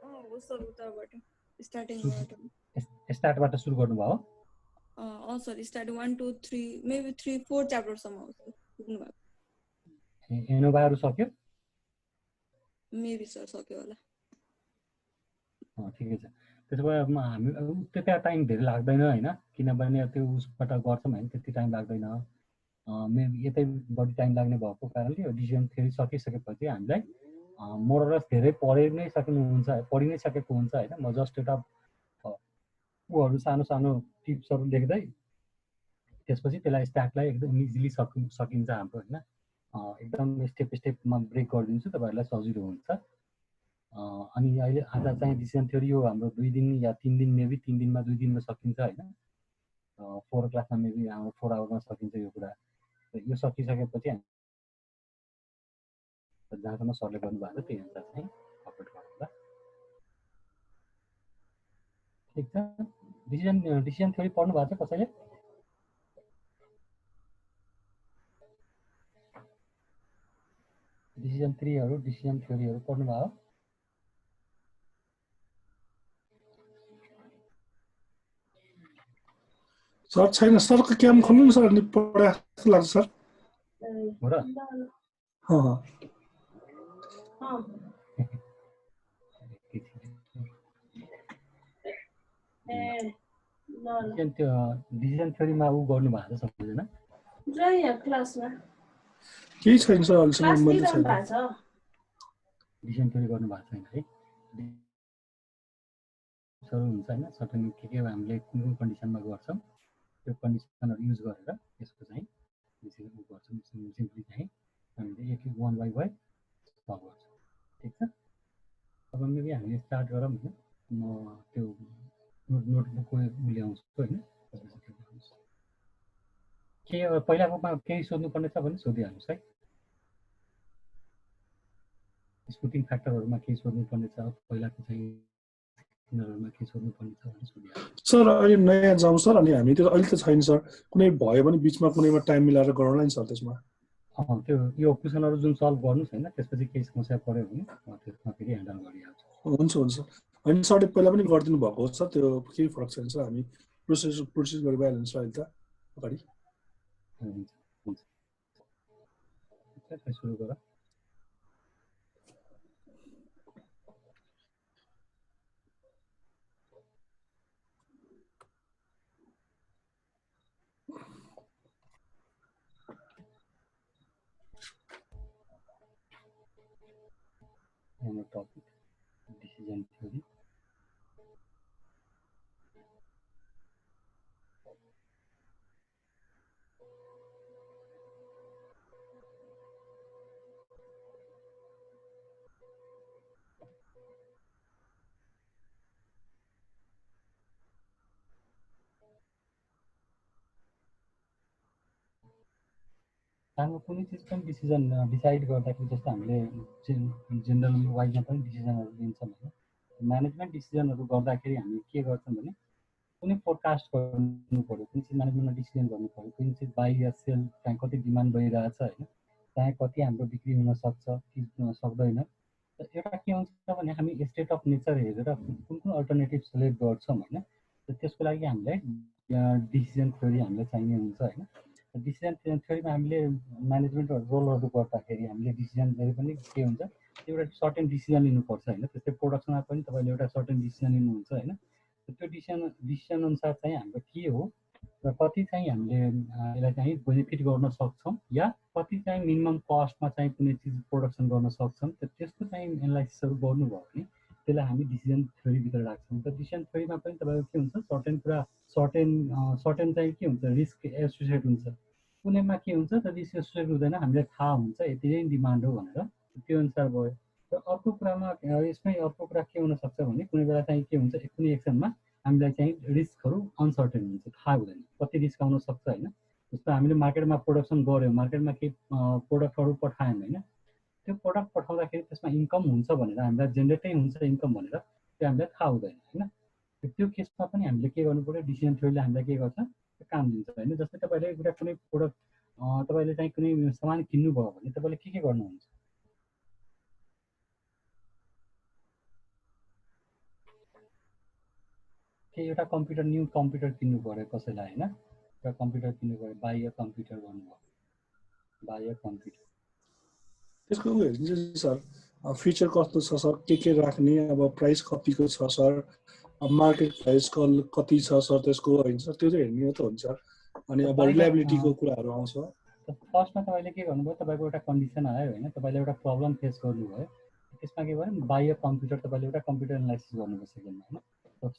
हो सर उताबाट स्टार्टिङबाट स्टार्टबाट सुरु गर्नुभयो? सर स्टार्ट 1 2 3 मेबी 3 4 च्याप्टरसम्म हो सर पुग्नु भएको। एनोभाहरू सक्यो? मेबी सर सक्यो होला। ठिकै छ। त्यसो भए हामी त्यता टाइम धेरै लाग्दैन होइन, किनभने त्यो उसबाट गर्छौँ होइन त्यति टाइम लाग्दैन। यतै बढी टाइम लाग्ने भएको कारणले यो डिसिजन थ्योरी सकिसकेपछि हामीलाई मोरलस धेरै पढि नै सकेको हुन्छ होइन। म जस्ट एउटा ऊहरू सानो सानो टिप्सहरू लेख्दै त्यसपछि त्यसलाई स्ट्याकलाई एकदम इजिली सकिन्छ हाम्रो होइन। एकदम स्टेप स्टेपमा ब्रेक गरिदिन्छु, तपाईँहरूलाई सजिलो हुन्छ। अनि अहिले आज चाहिँ डिसिजन थ्योरी यो हाम्रो 2 दिन या 3 दिन मेबी 3 दिनमा 2 दिनमा सकिन्छ होइन। 4 क्लासमा मेबी हाम्रो 4 आवरमा सकिन्छ यो कुरा। यो सकिसकेपछि जहाँसम्म सरले गर्नुभएको त्यही अनुसार चाहिँ अपलोड गर्नुहोला। ठिक छ। डिसिजन थ्योरी पढ्नु भएको छ कसैले? डिसिजन थ्योरीहरू पढ्नु भयो? सर छैन, सरको क्याम खोल्नु न सर, अनि पढा जस्तो लाग्छ सर। हो र? डिसिजन थ्योरीमा ऊ गर्नु भएको छ सबैजना? केही छैन सर अहिलेसम्म, मैले छैन। डिसिजन थ्योरी गर्नु भएको छैन है? सर हुन्छ होइन, सर्टेन के हामीले कुन कन्डिसनमा गर्छौँ त्यो कन्डिसनहरू युज गरेर यसको चाहिँ डिसिजन गर्छौँ। सिम्पली चाहिँ हामीले एक 1 बाई 1 सल्भ गर्छौँ। ठिक छ। अब मेबी हामीले स्टार्ट गरौँ होइन। म त्यो नोटबुकको ल्याउँछु होइन। के पहिलाकोमा केही सोध्नुपर्ने छ भने सोधिहाल्नुहोस् है। स्कुटिङ फ्याक्टरहरूमा केही सोध्नुपर्ने छ, पहिलाको चाहिँ के सोध्नुपर्ने छ भने सोधिहाल्नुहोस्। सर अहिले नयाँ जाउँ सर, अनि हामी त्यो अहिले त छैन सर, कुनै भयो भने बिचमा कुनैमा टाइम मिलाएर गरौँला नि सर त्यसमा। त्यो यो क्वेसनहरू जुन सल्भ गर्नुहोस् होइन, त्यसपछि केही समस्या पऱ्यो भने म त्यसमा फेरि ह्यान्डल गरिहाल्छु। हुन्छ हुन्छ। होइन सरले पहिला पनि गरिदिनु भएको हो सर, त्यो केही फरक छैन सर, हामी प्रोसेस गरिहाल्नु सर अहिले त अगाडि। हुन्छ हुन्छ। सुरु गर। Topic decision theory. हाम्रो कुनै चिज पनि डिसिजन डिसाइड गर्दाखेरि जस्तो हामीले जेनरल वाइजमा पनि डिसिजनहरू लिन्छौँ होइन। म्यानेजमेन्ट डिसिजनहरू गर्दाखेरि हामी के गर्छौँ भने कुनै फोरकास्ट गर्नु पऱ्यो, कुनै चिज म्यानेजमेन्टमा डिसिजन गर्नु पऱ्यो, कुनै चिज बाई या सेल त्यहाँ कति डिमान्ड भइरहेछ होइन, त्यहाँ कति हाम्रो बिक्री हुनसक्छ कि सक्दैन। एउटा के हुन्छ भने हामी स्टेट अफ नेचर हेरेर कुन कुन अल्टरनेटिभ सेलेक्ट गर्छौँ होइन। त्यसको लागि हामीलाई डिसिजन थ्योरी हामीलाई चाहिने हुन्छ होइन। डिसिजन थ्योरीमा हामीले म्यानेजमेन्ट रोलहरू गर्दाखेरि हामीले डिसिजन जहिले पनि के हुन्छ, एउटा सर्टेन डिसिजन लिनुपर्छ होइन। त्यस्तै प्रोडक्सनमा पनि तपाईँले एउटा सर्टेन डिसिजन लिनुहुन्छ होइन। त्यो डिसिजन अनुसार चाहिँ हाम्रो के हो र कति चाहिँ हामीले यसलाई चाहिँ बेनिफिट गर्न सक्छौँ या कति चाहिँ मिनिमम कस्टमा चाहिँ कुनै चिज प्रोडक्सन गर्न सक्छौँ, त्यसको चाहिँ एनालाइसिसहरू गर्नुभयो भने त्यसलाई हामी डिसिजन थ्योरीभित्र राख्छौँ। त डिसिजन थ्योरीमा पनि तपाईँको के हुन्छ, सर्टेन चाहिँ के हुन्छ, रिस्क एसोसिएट हुन्छ। कुनैमा के हुन्छ त रिस्क एसोसिएट हुँदैन, हामीलाई थाहा हुन्छ यति नै डिमान्ड हो भनेर, त्यो अनुसार भयो। र अर्को कुरामा यसमै अर्को कुरा के हुनसक्छ भने कुनै बेला चाहिँ के हुन्छ, कुनै एक्सनमा हामीलाई चाहिँ रिस्कहरू अनसर्टेन हुन्छ, थाहा हुँदैन कति रिस्क आउन सक्छ होइन। जस्तो हामीले मार्केटमा प्रोडक्सन गऱ्यौँ, मार्केटमा केही प्रोडक्टहरू पठायौँ होइन, त्यो प्रोडक्ट पठाउँदाखेरि त्यसमा इन्कम हुन्छ भनेर हामीलाई जेनेरेटै हुन्छ इन्कम भनेर त्यो हामीलाई थाहा हुँदैन होइन। त्यो केसमा पनि हामीले के गर्नु पऱ्यो, डिसिजन थ्योरीले हामीलाई के गर्छ, काम दिन्छ होइन। जस्तै तपाईँले एउटा कुनै प्रोडक्ट तपाईँले चाहिँ कुनै सामान किन्नुभयो भने तपाईँले के गर्नुहुन्छ, के एउटा कम्प्युटर न्यू कम्प्युटर किन्नु पर्यो कसैलाई हैन, एउटा कम्प्युटर किन्नु पर्यो, बाह्य कम्प्युटर भन्नुभयो, बाह्य कम्प्युटर। त्यसको उयो हेरिन्छ सर, फिचर कस्तो छ सर, के राख्ने, अब प्राइस कतिको छ सर, अब मार्केट प्राइस कति छ सर त्यसको होइन सर, त्यो चाहिँ हेर्ने त हुन्छ। अनि अब रिलायबिलिटीको कुराहरू आउँछ। फर्स्टमा तपाईँले के गर्नुभयो, तपाईँको एउटा कन्डिसन आयो होइन, तपाईँले एउटा प्रब्लम फेस गर्नुभयो, त्यसमा के गर्यो बाह्य कम्प्युटर, तपाईँले एउटा कम्प्युटर एनालाइसिस गर्नुभयो सेकेन्डमा होइन।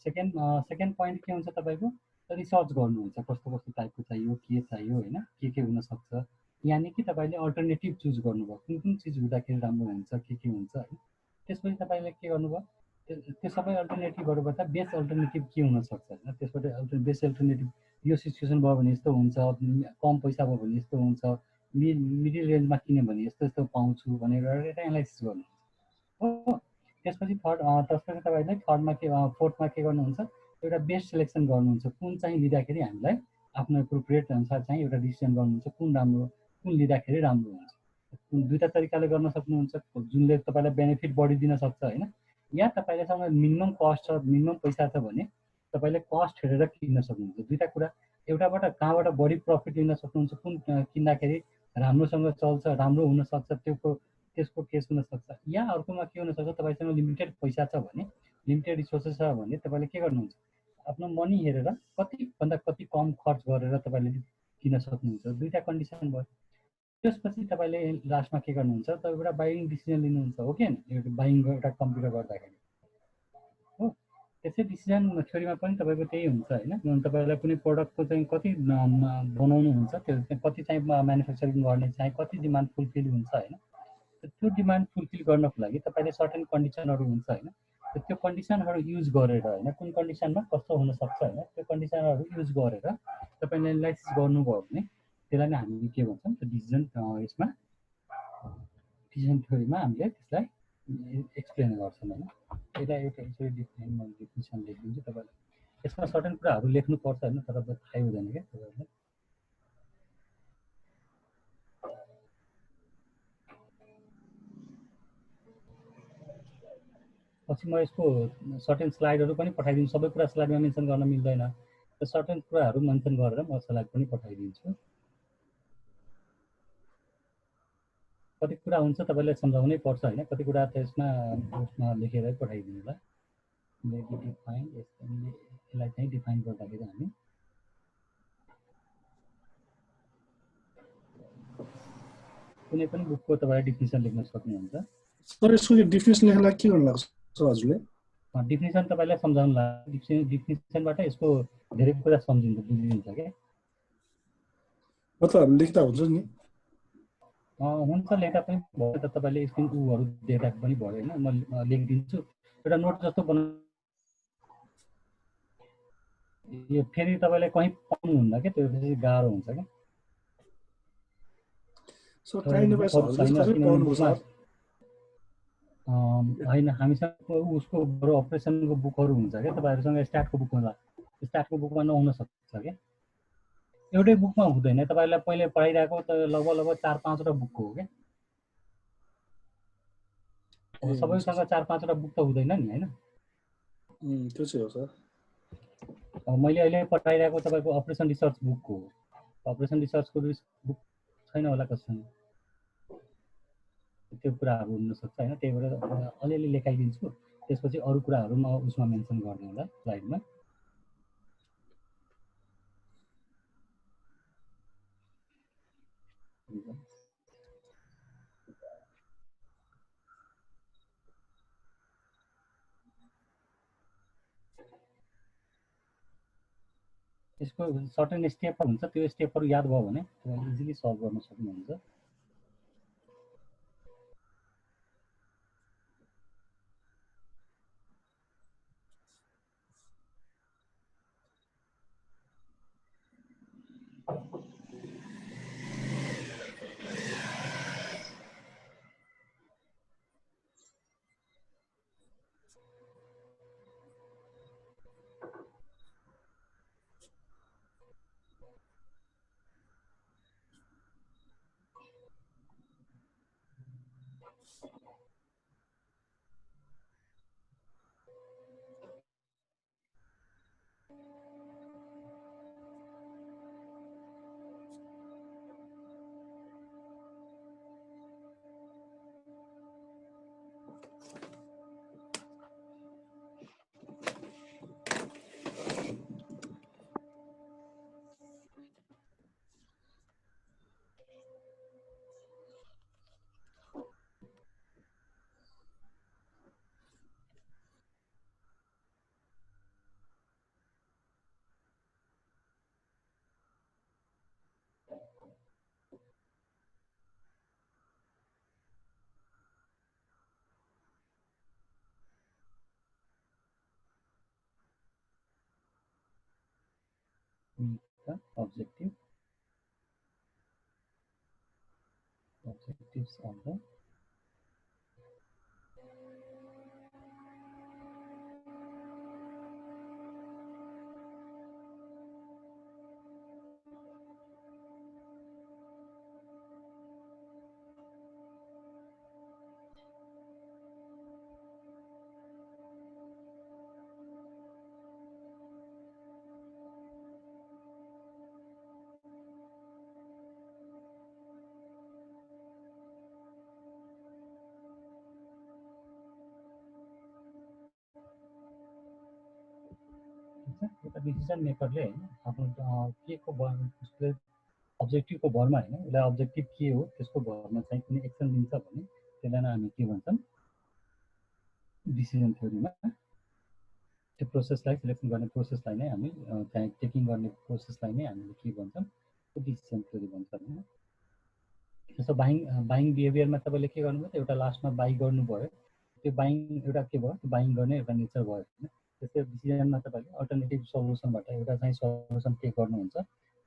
सेकेन्ड पोइन्ट के हुन्छ तपाईँको, रिसर्च गर्नुहुन्छ कस्तो कस्तो टाइपको चाहियो, के चाहियो होइन, के हुनसक्छ, यानि कि तपाईँले अल्टरनेटिभ चुज गर्नुभयो, कुन चिज हुँदाखेरि राम्रो हुन्छ, के हुन्छ होइन। त्यसपछि तपाईँले के गर्नुभयो, त्यो सबै अल्टरनेटिभहरूबाट बेस्ट अल्टरनेटिभ के हुनसक्छ होइन, त्यसबाट बेस्ट अल्टरनेटिभ यो सिचुएसन भयो भने यस्तो हुन्छ, कम पैसा भयो भने यस्तो हुन्छ, मिडिल रेन्जमा किन्यो भने यस्तो पाउँछु भनेर एउटा एनालाइसिस गर्नुहुन्छ हो। त्यसपछि तपाईँले फोर्थमा के गर्नुहुन्छ, एउटा बेस्ट सिलेक्सन गर्नुहुन्छ, कुन चाहिँ लिँदाखेरि हामीलाई आफ्नो एप्रोप्रिएट अनुसार चाहिँ एउटा डिसिजन गर्नुहुन्छ, कुन लिँदाखेरि राम्रो हुन्छ। दुईवटा तरिकाले गर्न सक्नुहुन्छ, जुनले तपाईँलाई बेनिफिट बढी दिन सक्छ होइन, या तपाईँलेसँग मिनिमम कस्ट छ, मिनिमम पैसा छ भने तपाईँले कस्ट हेरेर किन्न सक्नुहुन्छ। दुईवटा कुरा, एउटाबाट कहाँबाट बढी प्रफिट लिन सक्नुहुन्छ, कुन किन्दाखेरि राम्रोसँग चल्छ, राम्रो हुनसक्छ, त्यसको केस हुनसक्छ। या अर्कोमा के हुनसक्छ, तपाईँसँग लिमिटेड पैसा छ भने, लिमिटेड रिसोर्सेस छ भने तपाईँले के गर्नुहुन्छ, आफ्नो मनी हेरेर कतिभन्दा कति कम खर्च गरेर तपाईँले किन्न सक्नुहुन्छ। दुईवटा कन्डिसन भयो। त्यसपछि तपाईँले लास्टमा के गर्नुहुन्छ, तपाईँ एउटा बाइङ डिसिजन लिनुहुन्छ हो कि होइन, बाइङ एउटा कम्प्युटर गर्दाखेरि हो। त्यसै डिसिजन थ्योरीमा पनि तपाईँको त्यही हुन्छ होइन, तपाईँलाई कुनै प्रडक्टको चाहिँ कति बनाउनु हुन्छ, त्यो कति चाहिँ म्यानुफ्याक्चरिङ गर्ने चाहिँ कति डिमान्ड फुलफिल हुन्छ होइन, त्यो डिमान्ड फुलफिल गर्नको लागि तपाईँले सर्टेन कन्डिसनहरू हुन्छ होइन, त्यो कन्डिसनहरू युज गरेर होइन, कुन कन्डिसनमा कस्तो हुनसक्छ होइन, त्यो कन्डिसनहरू युज गरेर तपाईँले एनालाइसिस गर्नुभयो भने त्यसलाई नै हामी के भन्छौँ, त्यो डिसिजन यसमा डिसिजन थ्योरीमा हामीले त्यसलाई एक्सप्लेन गर्छौँ होइन। यसलाई एउटा डिफिनिसन लेखिदिन्छु तपाईँलाई, यसमा सर्टेन कुराहरू लेख्नुपर्छ होइन, तर थाहै हुँदैन क्या तपाईँहरूलाई। पछि म यसको सर्टेन स्लाइडहरू पनि पठाइदिन्छु, सबै कुरा स्लाइडमा मेन्सन गर्न मिल्दैन, त्यो सर्टेन कुराहरू मेन्सन गरेर म स्लाइड पनि पठाइदिन्छु। कति कुरा हुन्छ तपाईँले सम्झाउनै पर्छ होइन, कति कुरा त्यसमा लेखेरै पठाइदिनु होला। डिफाइन यसलाई चाहिँ डिफाइन गर्दाखेरि हामी कुनै पनि बुकको तपाईँले डिफिनिसन लेख्न सक्नुहुन्छ। सर यसको डिफिनिसन लेख्नलाई के गर्नु लाग्छ सर हजुरले? डिफिनिसन तपाईँलाई सम्झाउनु लाग्छ, डिफिनिसनबाट यसको धेरै कुरा सम्झिन्छ, बुझिन्छ क्या। त लेख्दा हुन्छ नि? हुन्छ, लेख्दा पनि भयो त, तपाईँले स्क्रिन ऊहरू देख्दा पनि भयो होइन, म लेखिदिन्छु, एउटा नोट जस्तो बना। यो फेरि तपाईँलाई कहीँ पाउनुहुन्न क्या, त्यो गाह्रो हुन्छ क्या। होइन, हामीसँग उसको बरु अपरेसनको बुकहरू हुन्छ क्या, तपाईँहरूसँग स्टार्टको बुक होला, स्टार्टको बुकमा नहुन सक्छ क्या, एउटै बुकमा हुँदैन। तपाईँलाई पहिले पढाइरहेको त लगभग 4-5वटा बुकको हो क्या, सबैसँग 4-5वटा बुक त हुँदैन नि होइन। त्यो चाहिँ हो सर। मैले अहिले पठाइरहेको तपाईँको अपरेसन रिसर्च बुकको हो, अपरेसन रिसर्चको बुक छैन होला कसैसँग, त्यो कुराहरू हुनसक्छ होइन, त्यही भएर अलिअलि लेखाइदिन्छु, त्यसपछि अरू कुराहरू म उसमा मेन्सन गर्ने होला स्लाइडमा। यसको सर्टेन स्टेपहरू हुन्छ, त्यो स्टेपहरू याद भयो भने तपाईँले इजिली सल्भ गर्न सक्नुहुन्छ। एउटा objectives of the एउटा डिसिजन मेकरले हैन आफ्नो के को उसले अब्जेक्टिभको भरमा हैन उसलाई अब्जेक्टिभ के हो त्यसको भरमा चाहिँ कुनै एक्सन लिन्छ भने त्यसलाई हामी के भन्छौँ डिसिजन थ्योरीमा त्यो प्रोसेसलाई सिलेक्सन गर्ने प्रोसेसलाई नै हामी चाहिँ टेकिङ गर्ने प्रोसेसलाई नै हामीले के भन्छौँ डिसिजन थ्योरी भन्छौँ हैन जस्तो बाइङ बिहेभियरमा तपाईँले के गर्नुभयो एउटा लास्टमा बाई गर्नुभयो त्यो बाइङ एउटा के भयो त्यो बाइङ गर्ने एउटा नेचर भयो हैन त्यस्तै डिसिजनमा तपाईँले अल्टरनेटिभ सल्युसनबाट एउटा चाहिँ सल्युसन टेक गर्नुहुन्छ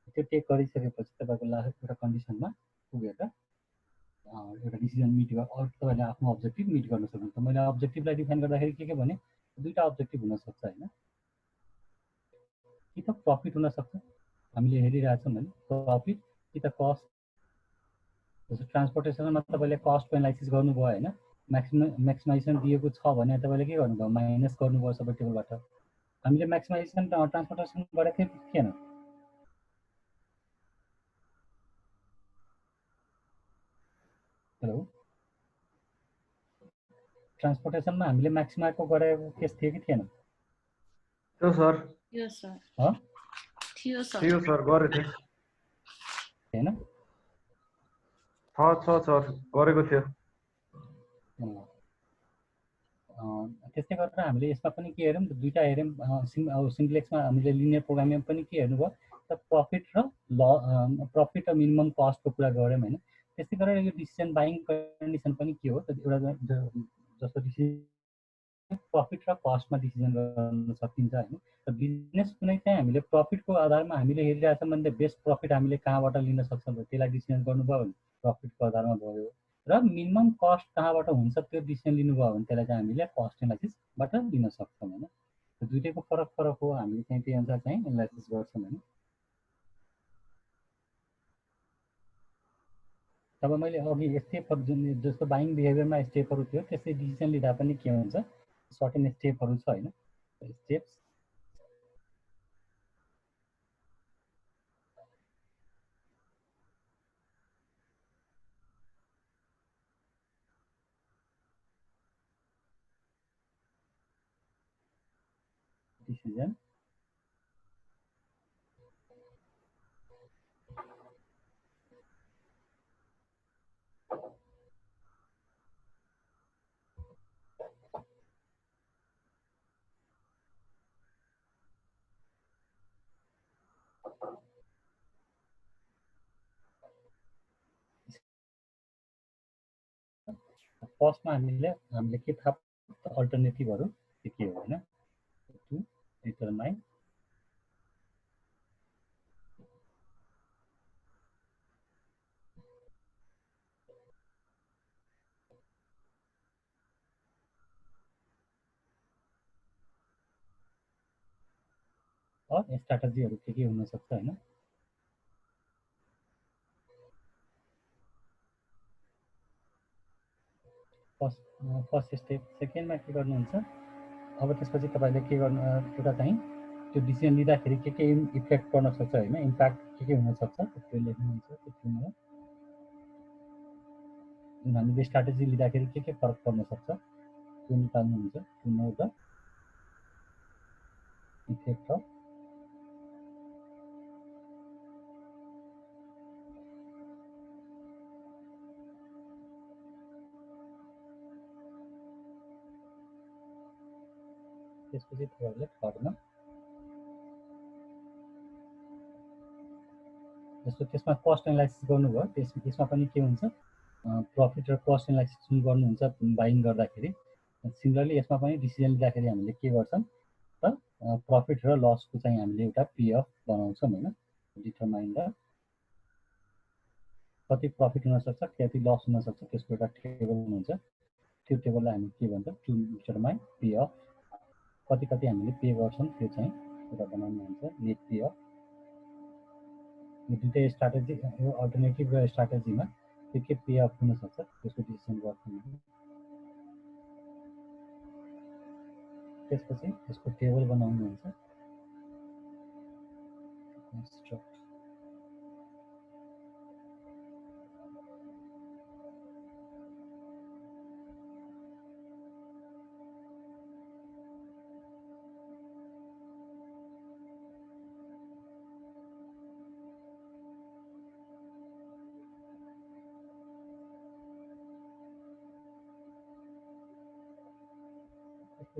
त्यो टेक गरिसकेपछि तपाईँको लास्ट एउटा कन्डिसनमा पुगेर एउटा डिसिजन मिट गरेर तपाईँले आफ्नो अब्जेक्टिभ मिट गर्न सक्नुहुन्छ मैले अब्जेक्टिभलाई डिफाइन गर्दाखेरि के भने दुईटा अब्जेक्टिभ हुनसक्छ होइन कि त प्रफिट हुनसक्छ हामीले हेरिरहेछौँ भने प्रफिट कि त कस्ट जस्तो ट्रान्सपोर्टेसनमा तपाईँले कस्टको एनालाइसिस गर्नुभयो होइन म्याक्सिमाइजेसन दिएको छ भने तपाईँले के गर्नुभयो माइनस गर्नुभयो सबै टेबलबाट हामीले म्याक्सिमाइजेसन ट्रान्सपोर्टेसन गरेको थिएन हेलो ट्रान्सपोर्टेसनमा हामीले म्याक्सिमाको गरेको केस थियो कि थिएन थियो सर थियो सर गरेको थियो हैन छ सर गरेको थियो त्यस्तै गरेर हामीले यसमा पनि के हेर्यौँ दुईटा हेर्यौँ सिम्प्लेक्समा हामीले लिनियर प्रोग्रामिङमा पनि के हेर्नुभयो त प्रफिट र मिनिमम कस्टको कुरा गऱ्यौँ होइन त्यस्तै गरेर यो डिसिजन बाइङ कन्डिसन पनि के हो त एउटा जस्तो डिसिजन प्रफिट र कस्टमा डिसिजन गर्न सकिन्छ होइन र बिजनेस कुनै चाहिँ हामीले प्रफिटको आधारमा हामीले हेरिरहेछौँ भने बेस्ट प्रफिट हामीले कहाँबाट लिन सक्छौँ त्यसलाई डिसिजन गर्नुभयो भने प्रफिटको आधारमा भयो र मिनिमम कस्ट कहाँबाट हुन्छ त्यो डिसिजन लिनुभयो भने त्यसलाई चाहिँ हामीले कस्ट एनालाइसिसबाट लिन सक्छौँ होइन दुईटैको फरक हो हामीले चाहिँ त्यही अनुसार चाहिँ एनालाइसिस गर्छौँ होइन तब मैले अघि स्टेपहरू जुन जस्तो बाइङ बिहेभियरमा स्टेपहरू थियो त्यस्तै डिसिजन लिँदा पनि के हुन्छ सर्टेन स्टेपहरू छ होइन स्टेप्स डिसिजन फर्स्टमा हामीले के थाहा अल्टरनेटिभहरू के हो होइन टु डिटरमाइन स्ट्राटेजीहरू के हुनसक्छ होइन फर्स्ट स्टेप सेकेन्डमा के गर्नुहुन्छ अब त्यसपछि तपाईँले के गर्नु एउटा चाहिँ त्यो डिसिजन लिँदाखेरि के इफेक्ट पर्न सक्छ होइन इम्प्याक्ट के हुनसक्छ त्यो लेख्नुहुन्छ त्यो जुन हामीले स्ट्राटेजी लिँदाखेरि के फरक पर्न सक्छ त्यो निकाल्नुहुन्छ to know the effect of त्यसपछि तपाईँहरूले थर्डमा जस्तो त्यसमा कस्ट एनालाइसिस गर्नुभयो त्यसमा पनि के हुन्छ प्रफिट र कस्ट एनालाइसिस गर्नुहुन्छ बाइङ गर्दाखेरि सिमिलरली यसमा पनि डिसिजन लिँदाखेरि हामीले के गर्छौँ त प्रफिट र लसको चाहिँ हामीले एउटा पिएफ बनाउँछौँ होइन डिटरमाइन द कति प्रफिट हुनसक्छ कति लस हुनसक्छ त्यसको एउटा टेबल हुन्छ त्यो टेबललाई हामी के भन्छ टु डिटरमाइन पे अफ कति कति हामीले पे गर्छौँ त्यो चाहिँ एउटा बनाउनु हुन्छ नेट पे अफ यो दुईटै स्ट्राटेजी यो अल्टरनेटिभ र स्ट्राटेजीमा के पे अफ हुनसक्छ त्यसको डिसिसन गर्छौँ त्यसपछि यसको टेबल बनाउनुहुन्छ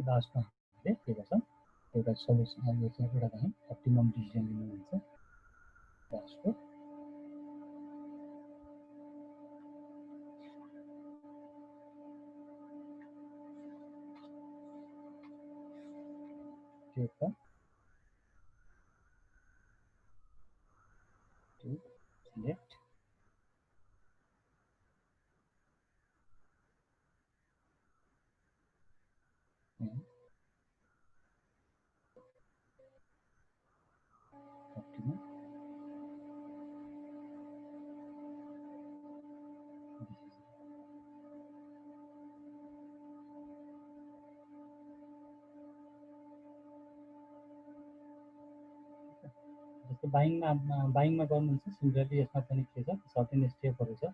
लास्टमा के गर्छौँ एउटा सल्युसन यो चाहिँ एउटा चाहिँ अप्टिमम डिसिजन लिनुहुन्छ लास्टको त्यो त to select and optimum जस्तो बाइङमा गर्नुहुन्छ सिमिलरली यसमा पनि के छ सर्टेन स्टेपहरू छ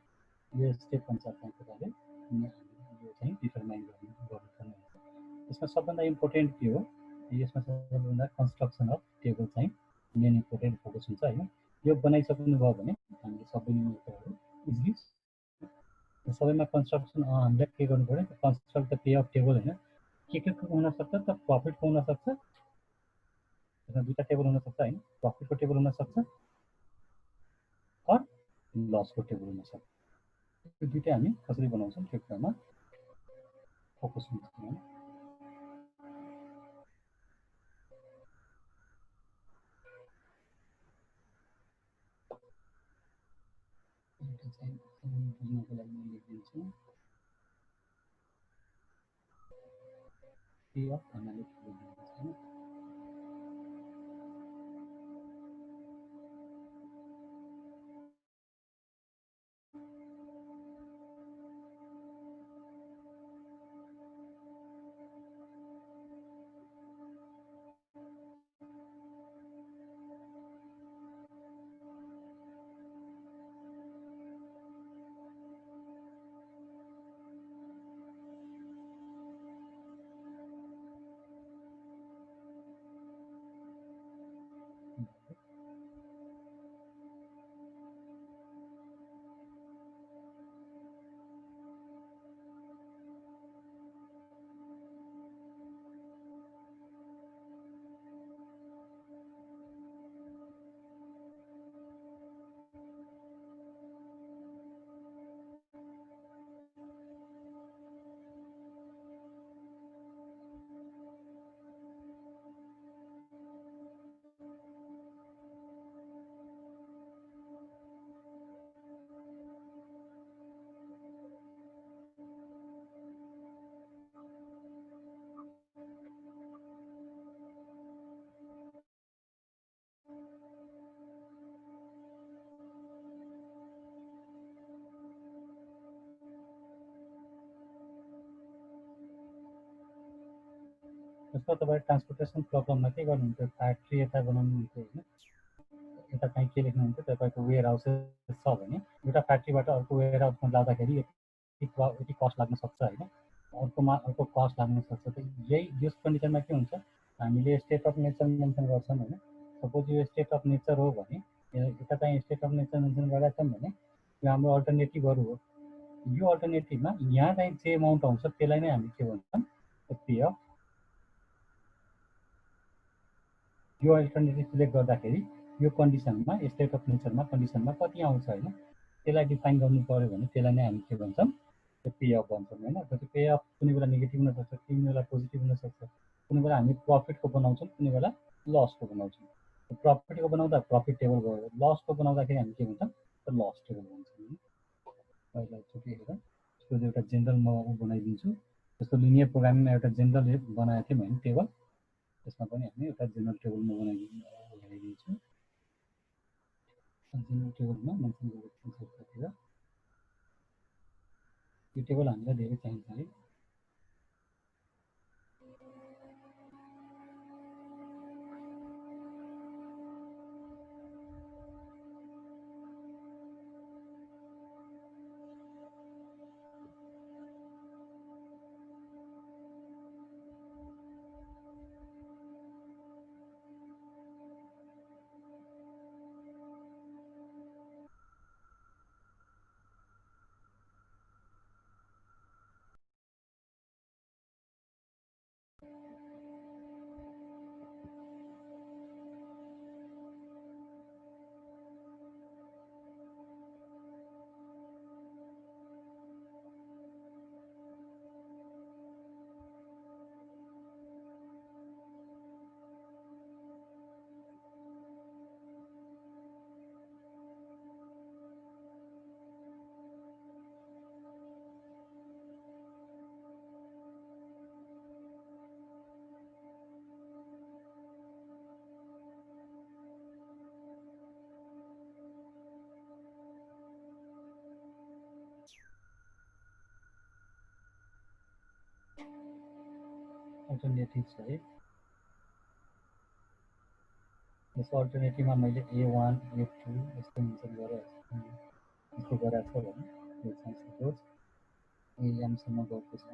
यो स्टेप अनुसार चाहिँ तपाईँले यो चाहिँ डिटरमाइन गर्नुपर्ने हुन्छ यसमा सबभन्दा इम्पोर्टेन्ट के हो यसमा सबभन्दा कन्स्ट्रक्सन अफ टेबल चाहिँ मेन इम्पोर्टेन्ट फोकस हुन्छ होइन यो बनाइसक्नुभयो भने हामीले सबै कुराहरू इजिली सबैमा कन्स्ट्रक्सन हामीलाई के गर्नु पऱ्यो construct the pay of table होइन के हुनसक्छ त प्रफिटको हुनसक्छ यसमा दुईवटा टेबल हुनसक्छ होइन प्रफिटको टेबल हुनसक्छ अर लसको टेबल हुनसक्छ त्यो दुईवटै हामी कसरी बनाउँछौँ त्यो कुरामा फोकस हुन्छ होइन बुझ्नको लागि म लेखिदिन्छु पे अफ भन्नाले के बुझ्नुहुन्छ होइन जस्तो तपाईँ ट्रान्सपोर्टेसन प्रब्लममा के गर्नुहुन्छ फ्याक्ट्री यता बनाउनुहुन्छ होइन यता चाहिँ के लेख्नुहुन्छ तपाईँको वेयर हाउसेस छ भने एउटा फ्याक्ट्रीबाट अर्को वेयर हाउसमा जाँदाखेरि यति कस्ट लाग्न सक्छ होइन अर्को कस्ट लाग्न सक्छ त यही यस कन्डिसनमा के हुन्छ हामीले स्टेट अफ नेचर मेन्सन गर्छौँ होइन सपोज यो स्टेट अफ नेचर हो भने यता चाहिँ स्टेट अफ नेचर मेन्सन गरेका छौँ भने यो हाम्रो अल्टरनेटिभहरू हो यो अल्टरनेटिभमा यहाँ चाहिँ जे एमाउन्ट आउँछ त्यसलाई नै हामी के भन्छौँ पे अफ यो अल्टरनेटिभ सिलेक्ट गर्दाखेरि यो कन्डिसनमा स्टेट अफ नेचरमा कन्डिसनमा कति आउँछ होइन त्यसलाई डिफाइन गर्नु पऱ्यो भने त्यसलाई नै हामी के भन्छौँ त्यो पे अफ भन्छौँ होइन त्यो पे अफ कुनै बेला नेगेटिभ हुनसक्छ कुनै बेला पोजिटिभ हुनसक्छ कुनै बेला हामी प्रफिटको बनाउँछौँ कुनै बेला लसको बनाउँछौँ प्रॉपर्टी को बनाउँदा प्रॉफिट टेबल भयो, लस को बनाउँदाखेरि हामी के भन्छ त लस टेबल भन्छौँ। पहिला एकचोटि हेर यसको एउटा जेनरल म बनाइदिन्छु। जस्तो लिनियर प्रोग्रामिङमा एउटा जेनरल बनाएको थियौँ होइन टेबल, त्यसमा पनि हामी एउटा जेनरल टेबल म बनाइदिन्छु। जेनरल टेबलमा मेन्सन गरेको यो टेबल हामीलाई धेरै चाहिन्छ है। अल्टरनेटिभ्स है। यस अल्टरनेटिभमा मैले A1 A2 यस्तो मेन्सन गरेको छ भने यो चाहिँ सपोज AM सम्म गएको छ।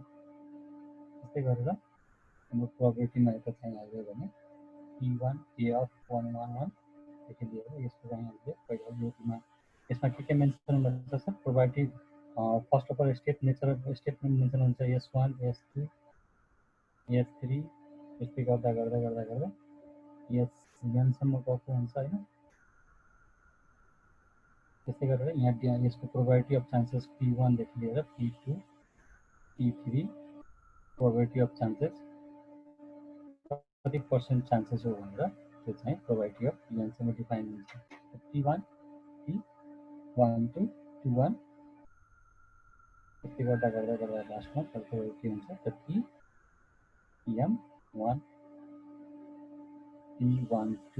त्यस्तै गरेर हाम्रो प्रोबेबिलिटीमा यता चाहिँ आयो भने P1 A of 111 देखि लिएर यसको चाहिँ हामीले पहिला योमा यसमा के मेन्सन गर्छ sir probability first of all statement mention हुन्छ S1 S2 S3 यस्तै गर्दा गर्दा गर्दा गर्दा SN सम्म गएको हुन्छ हैन। त्यस्तै गरेर यहाँ यसको प्रोबेबिलिटी अफ चान्सेस P1 देखि लिएर P2 P3 probability of chances कति पर्सेन्ट चान्सेस हो भनेर त्यो चाहिँ प्रोबेबिलिटी अफ Pnसम्म डिफाइन हुन्छ। P1 P1 2 2 1 त्यस्तै गर्दा गर्दा गर्दा लास्टमा प्रोबेबिलिटी हुन्छ त PM1 P12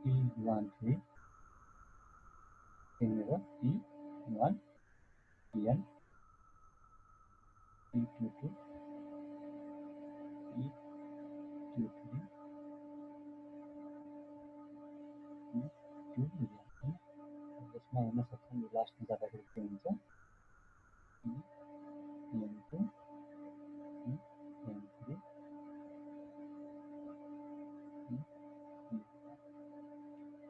P13 P1 Pn P22 P23 P2 यसमा हेर्न सक्छौँ यो लास्टमा जाँदाखेरि के हुन्छ Pn2 Pn3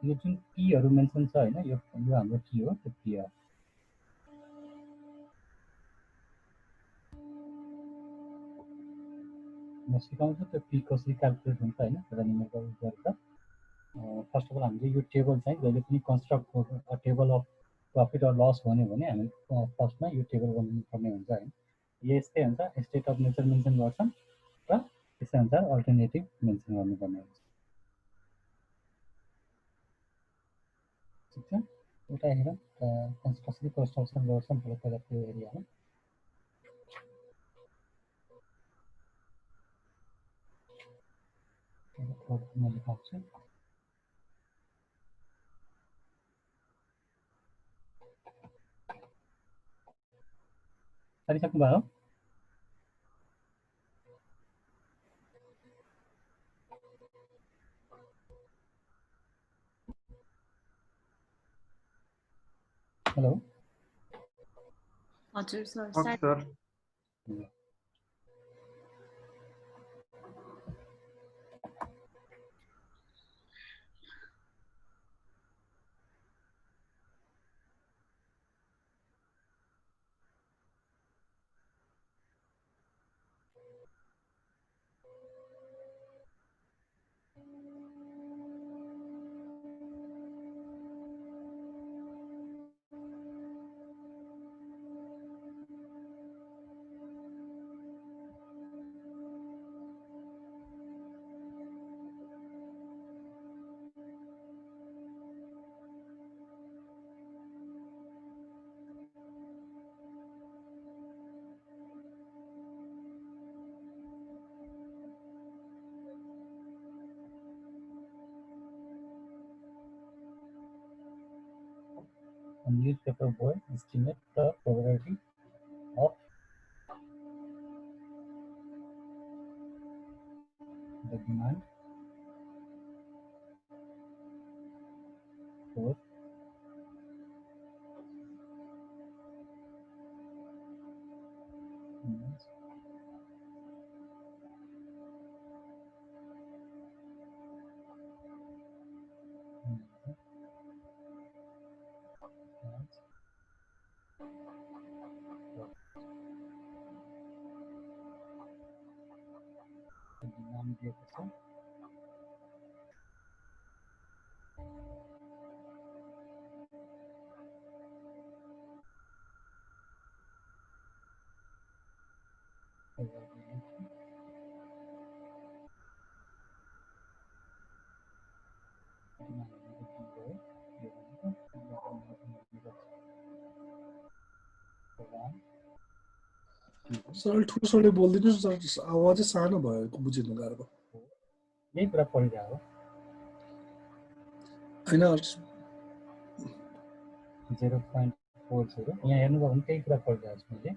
यो जुन Pहरू मेन्सन छ हैन यो हाम्रो के हो त्यो P हो। म सिकाउँछु त्यो P कसरी क्याल्कुलेट हुन्छ हैन त्यसलाई न्युमेरिकल गरेर। फर्स्ट अफ अल हामीले यो टेबल चाहिँ जहिले पनि कन्स्ट्रक्ट टेबल अफ प्रॉफिट और लस भन्यो भने हामी फर्स्टमा यो टेबल बनाउनु पर्ने हुन्छ हैन। यस्तै हुन्छ स्टेट अफ नेचर मेन्सन गर्छौं र त्यसै अनुसार अल्टरनेटिभ मेन्सन गर्नुपर्ने हुन्छ। ठीक छ एउटा हेरौँ कसरी कन्स्ट्रक्सन गर्छौं पहिला त्यो एरियामा। म लेखाउँछु गरिसक्नु भयो। हेलो हजुर sir okay sir. A newspaper boy estimates the probability of the demand for news demand दिएको छ सर ठुलो स्वरले बोलिदिनुहोस् सर, आवाजै सानो भएको बुझिनु गाह्रो भयो। यही कुरा पढिरहेको होइन 0.40 यहाँ हेर्नुभयो भने त्यही कुरा पढिरहेको छु मैले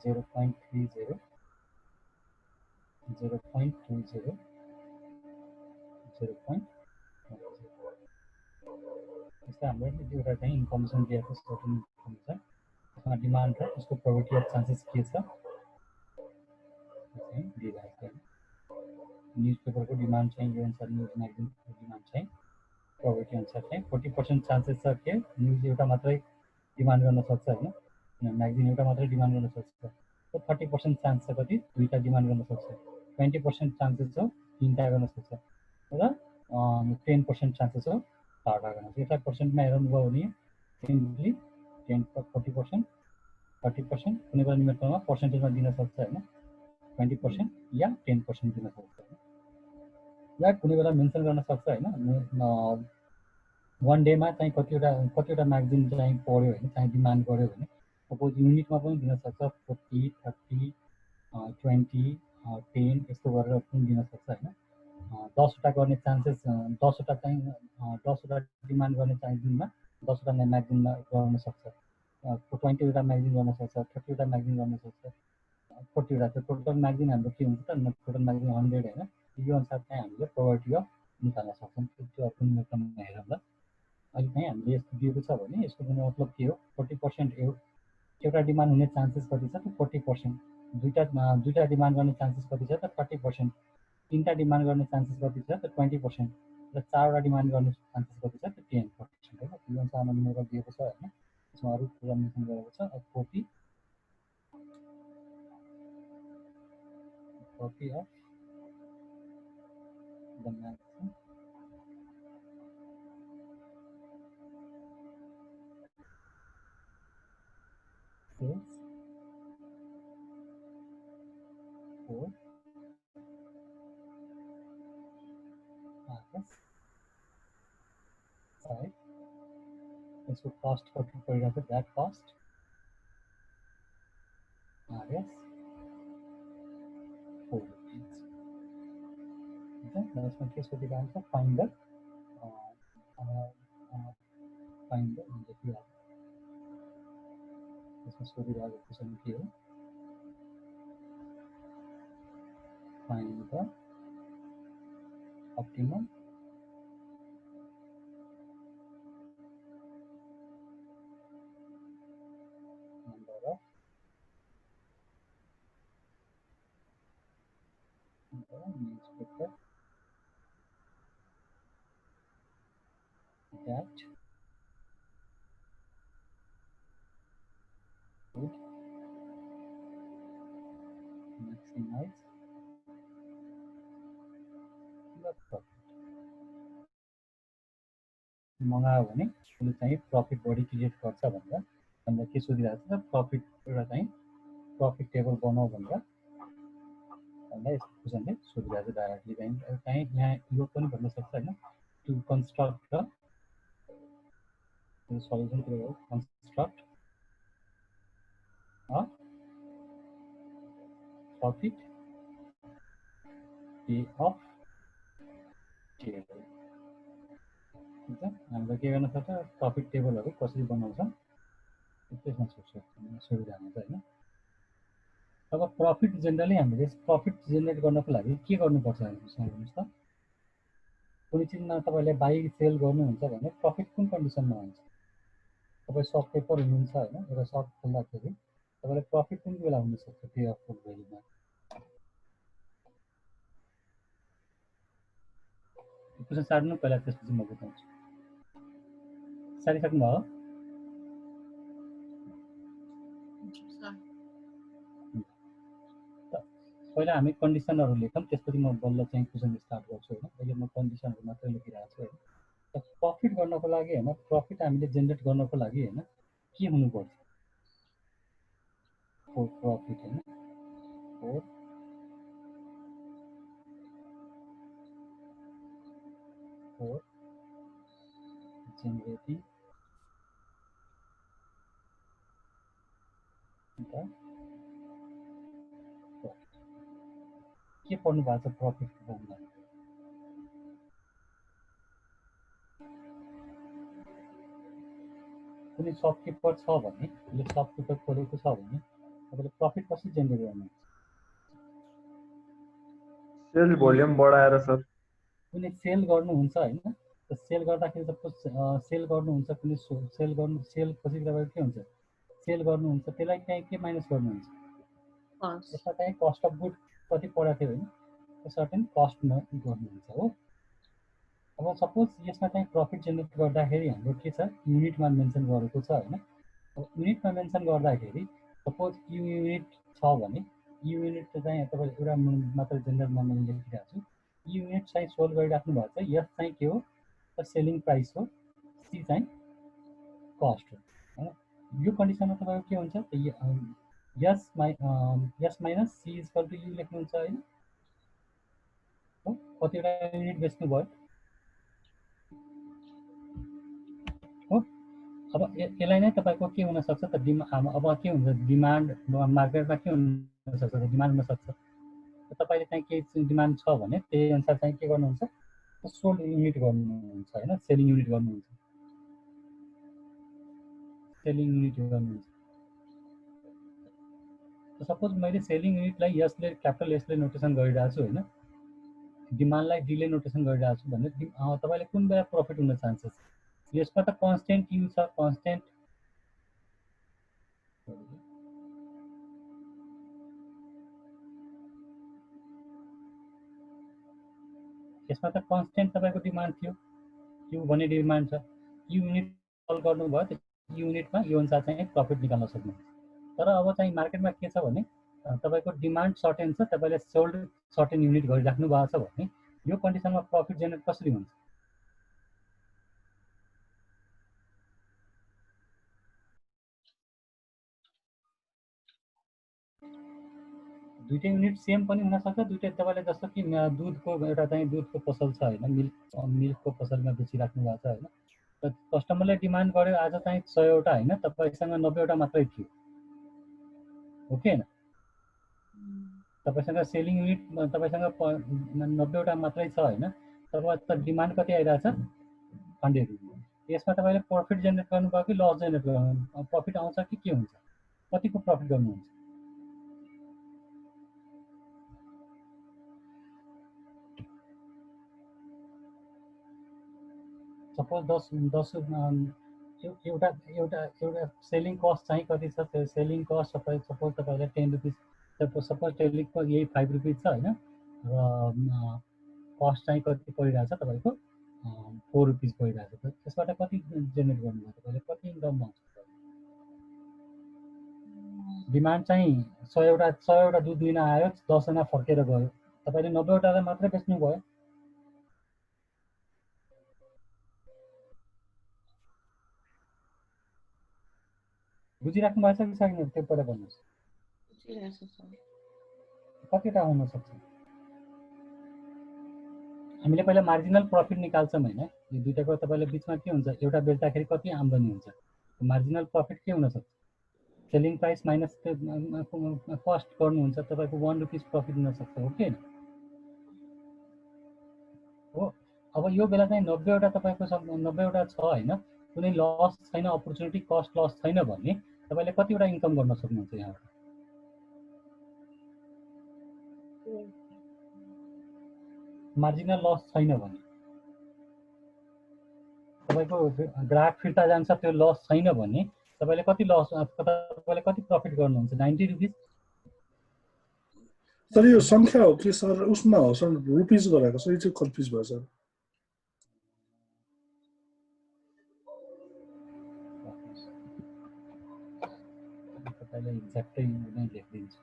0.30 0.20 0.10 जस्तै हाम्रो दुईवटा चाहिँ इन्फर्मेसन दिएको सर्टेन इन्फर्मेसन त्यसमा डिमान्ड र त्यसको प्रोबेबिलिटी अफ चान्सेस के छ चाहिँ दिइरहेको छ न्युजपेपरको डिमान्ड चाहिँ यो अनुसार न्युज म्यागजिनको डिमान्ड चाहिँ प्रोबेबिलिटी अनुसार चाहिँ 40% चान्सेस छ कि न्युज एउटा मात्रै डिमान्ड गर्न सक्छ होइन म्यागजिन एउटा मात्रै डिमान्ड गर्न सक्छ 30% चान्स छ कति दुईवटा डिमान्ड गर्न सक्छ 20% चान्सेस छ तिनवटा गर्न सक्छ र 10% चान्सेस छ चारवटा गर्न सक्छ यता पर्सेन्टमा हेर्नुभयो भने सिम्पली 40% 30% कुनै बेला निमेटमा पर्सेन्टेजमा दिन सक्छ होइन 20% या 10% दिन सक्छ या कुनै बेला मेन्सन गर्न सक्छ होइन 1 डेमा चाहिँ कतिवटा म्यागजिन चाहिँ पढ्यो होइन चाहिँ डिमान्ड गर्यो भने सपोज युनिटमा पनि दिन सक्छ 40 30 20 10 यस्तो गरेर पनि दिन सक्छ होइन 10वटा गर्ने चान्सेस 10वटा चाहिँ 10वटा डिमान्ड गर्ने चाहिँ दिनमा 10वटा म्यागजिनमा गर्न सक्छ 20वटा म्यागजिन गर्न सक्छ 30वटा म्यागजिन गर्न सक्छ 40वटा चाहिँ टोटल म्यागजिन हाम्रो के हुन्छ त टोटल म्यागजिन 100 होइन यो अनुसार चाहिँ हामीले प्रोबेबिलिटी अफ निकाल्न सक्छौँ त्यो अर्को निमेटमा हेरौँ ल अहिले चाहिँ हामीले यस्तो दिएको छ भने यसको मतलब के हो 40% एउटा डिमान्ड हुने चान्सेस कति छ त 40% दुईवटा डिमान्ड गर्ने चान्सेस कति छ त 30% तिनवटा डिमान्ड गर्ने चान्सेस कति छ त 20% र चारवटा डिमान्ड गर्ने चान्सेस कति छ त 10% हो यो अनुसार निमेट दिएको छ होइन त्यसमा अरू कुरा मेन्सन गरेको छ copy of the magazine sales for August side इसको cost कति पड़ेगा तो that cost RS 4 rupees okay that's my case with the answer find the इसमें स्टोरी वाला क्वेश्चन किया find the optimum number of the newspaper that would maximize the profit मगायो भने उसले चाहिँ प्रफिट बढी क्रिएट गर्छ भनेर के सोधिरहेको छ प्रफिट एउटा चाहिँ प्रफिट टेबल बनाऊ भनेर यस्तो क्वेसनले सोधिरहेको छ डाइरेक्टली चाहिँ यहाँ यो पनि भन्न सक्छ होइन टु कन्स्ट्रक्ट द सल्युसन के हो construct a profit pay of table ठिक छ हामीले के गर्न सक्छ प्रफिट टेबलहरू कसरी बनाउँछ त्यसमा सुविधा हुन्छ होइन अब प्रफिट जेनरली हामीले प्रफिट जेनेरेट गर्नको लागि के गर्नुपर्छ हेर्नुहोस् त कुनै चिजमा तपाईँले बाई सेल गर्नुहुन्छ भने प्रफिट कुन कन्डिसनमा हुन्छ तपाईँ सक पेपर हुनुहुन्छ होइन एउटा सक खोल्दाखेरि तपाईँले प्रफिट कुन बेला हुनसक्छ पे अफ फुल भ्यालुमा क्वेसन सार्नु पहिला त्यसपछि म बताउँछु सारिसक्नुभयो पहिला हामी कन्डिसनहरू लेखौँ त्यसपछि म बल्ल चाहिँ क्वेसन स्टार्ट गर्छु होइन अहिले म कन्डिसनहरू मात्रै लेखिरहेको छु होइन प्रफिट गर्नको लागि होइन प्रफिट हामीले जेनेरेट गर्नको लागि होइन के हुनुपर्छ फोर प्रफिट होइन फोर फोर जेनेरेटिङ के पढ्नु भएको छ प्रफिट फर्मुला कुनै सपकिपर छ भने उसले सपकिपर खोलेको छ भने तपाईँले प्रफिट कसरी जेनेरेट गर्नुहुन्छ सेल्स भोल्युम बढाएर सर कुनै सेल गर्नुहुन्छ होइन सेल गर्दाखेरि सपोज सेल गर्नुहुन्छ कुनै सेल पछि तपाईँको के हुन्छ सेल गर्नुहुन्छ त्यसलाई चाहिँ के माइनस गर्नुहुन्छ यसमा चाहिँ कस्ट अफ गुड कति पढाएको थियो होइन सर्टेन कस्टमा गर्नुहुन्छ हो अब सपोज यसमा चाहिँ प्रफिट जेनेरेट गर्दाखेरि हाम्रो के छ युनिटमा मेन्सन गरेको छ होइन अब युनिटमा मेन्सन गर्दाखेरि सपोज युनिट छ भने युनिट चाहिँ तपाईँले एउटा मात्र जेनरलमा मैले लेखिरहेको छु युनिट चाहिँ सोल्भ गरिराख्नु भएको छ यस चाहिँ के हो सेलिङ प्राइस हो सी चाहिँ कस्ट हो होइन यो कन्डिसनमा तपाईँको के हुन्छ S minus C equal to U लेख्नुहुन्छ होइन हो कतिवटा युनिट बेच्नु भयो हो अब यसलाई नै तपाईँको के हुनसक्छ त अब के हुन्छ डिमान्ड मार्केटमा के हुनसक्छ डिमान्ड हुनसक्छ तपाईँले चाहिँ केही डिमान्ड छ भने त्यही अनुसार चाहिँ के गर्नुहुन्छ सोल्ड युनिट गर्नुहुन्छ होइन सेलिङ युनिट गर्नुहुन्छ सपोज मैले सेलिङ युनिटलाई यसले क्यापिटल यसले नोटेसन गरिरहेको छु होइन डिमान्डलाई डीले नोटेसन गरिरहेको छु भने तपाईँले कुन बेला प्रफिट हुन चान्सेस यसमा त कन्स्टेन्ट यु छ कन्स्टेन्ट यसमा त कन्स्टेन्ट तपाईँको डिमान्ड थियो यु भन्ने डिमान्ड छ युनिट सल्भ गर्नुभयो त्यो युनिटमा यो अनुसार चाहिँ प्रफिट निकाल्न सक्नुहुन्छ तर अब चाहिँ मार्केटमा के छ भने तपाईँको डिमान्ड सर्टेन छ तपाईँले सोल्ड सर्टेन युनिट गरिराख्नु भएको छ भने यो कन्डिसनमा प्रफिट जेनेरेट कसरी हुन्छ दुईटै युनिट सेम पनि हुनसक्छ दुईटै तपाईँले जस्तो कि दुधको एउटा चाहिँ दुधको पसल छ होइन मिल्कको पसलमा बेचिराख्नु भएको छ होइन कस्टमरले डिमान्ड गर्यो आज चाहिँ 100वटा होइन तपाईँसँग 90वटा मात्रै थियो हो कि होइन तपाईँसँग सेलिङ युनिट तपाईँसँग 90वटा मात्रै छ होइन तपाईँ त डिमान्ड कति आइरहेछ 100 यसमा तपाईँले प्रफिट जेनेरेट गर्नुभयो कि लस जेनेरेट गर्नु प्रफिट आउँछ कि के हुन्छ कतिको प्रफिट गर्नुहुन्छ सपोज 10 एउटा सेलिङ कस्ट चाहिँ कति छ त्यो सेलिङ कस्ट सपोज तपाईँले 10 रुपिस सपोज टेलिङको यही 5 रुपिस छ होइन र कस्ट चाहिँ कति परिरहेछ तपाईँको 4 रुपिस परिरहेछ त्यसबाट कति जेनेरेट गर्नुभयो तपाईँले कति इन्कम आउँछ डिमान्ड चाहिँ 100वटा दुध लिन आयो 10जना फर्केर गयो तपाईँले 90वटा मात्रै बेच्नु भयो बुझिराख्नु भएको छ कि छैन त्यो पहिला भन्नुहोस् कतिवटा हुनसक्छ हामीले पहिला मार्जिनल प्रफिट निकाल्छौँ होइन यो दुईटाको तपाईँले बिचमा के हुन्छ एउटा बेच्दाखेरि कति आम्दानी हुन्छ मार्जिनल प्रफिट के हुनसक्छ सेलिङ प्राइस माइनस कस्ट गर्नुहुन्छ तपाईँको 1 रुपिस प्रफिट हुनसक्छ हो कि हो अब यो बेला चाहिँ 90वटा तपाईँको 90वटा छ होइन, कुनै लस छैन, अपर्च्युनिटी कस्ट लस छैन भने तपाईँले कतिवटा इन्कम गर्न सक्नुहुन्छ यहाँबाट? मार्जिनल लस छैन भने तपाईँको ग्राहक फिर्ता जान्छ, त्यो लस छैन भने तपाईँले कति लस, तपाईँले कति प्रफिट गर्नुहुन्छ? 90 रुपिस। सर यो संख्या हो कि सर उसमा हो सर, रुपिस गराएको सर, यो चाहिँ कन्फ्युज भयो सर। तपाईँलाई एक्ज्याक्टै नै लेखिदिन्छु।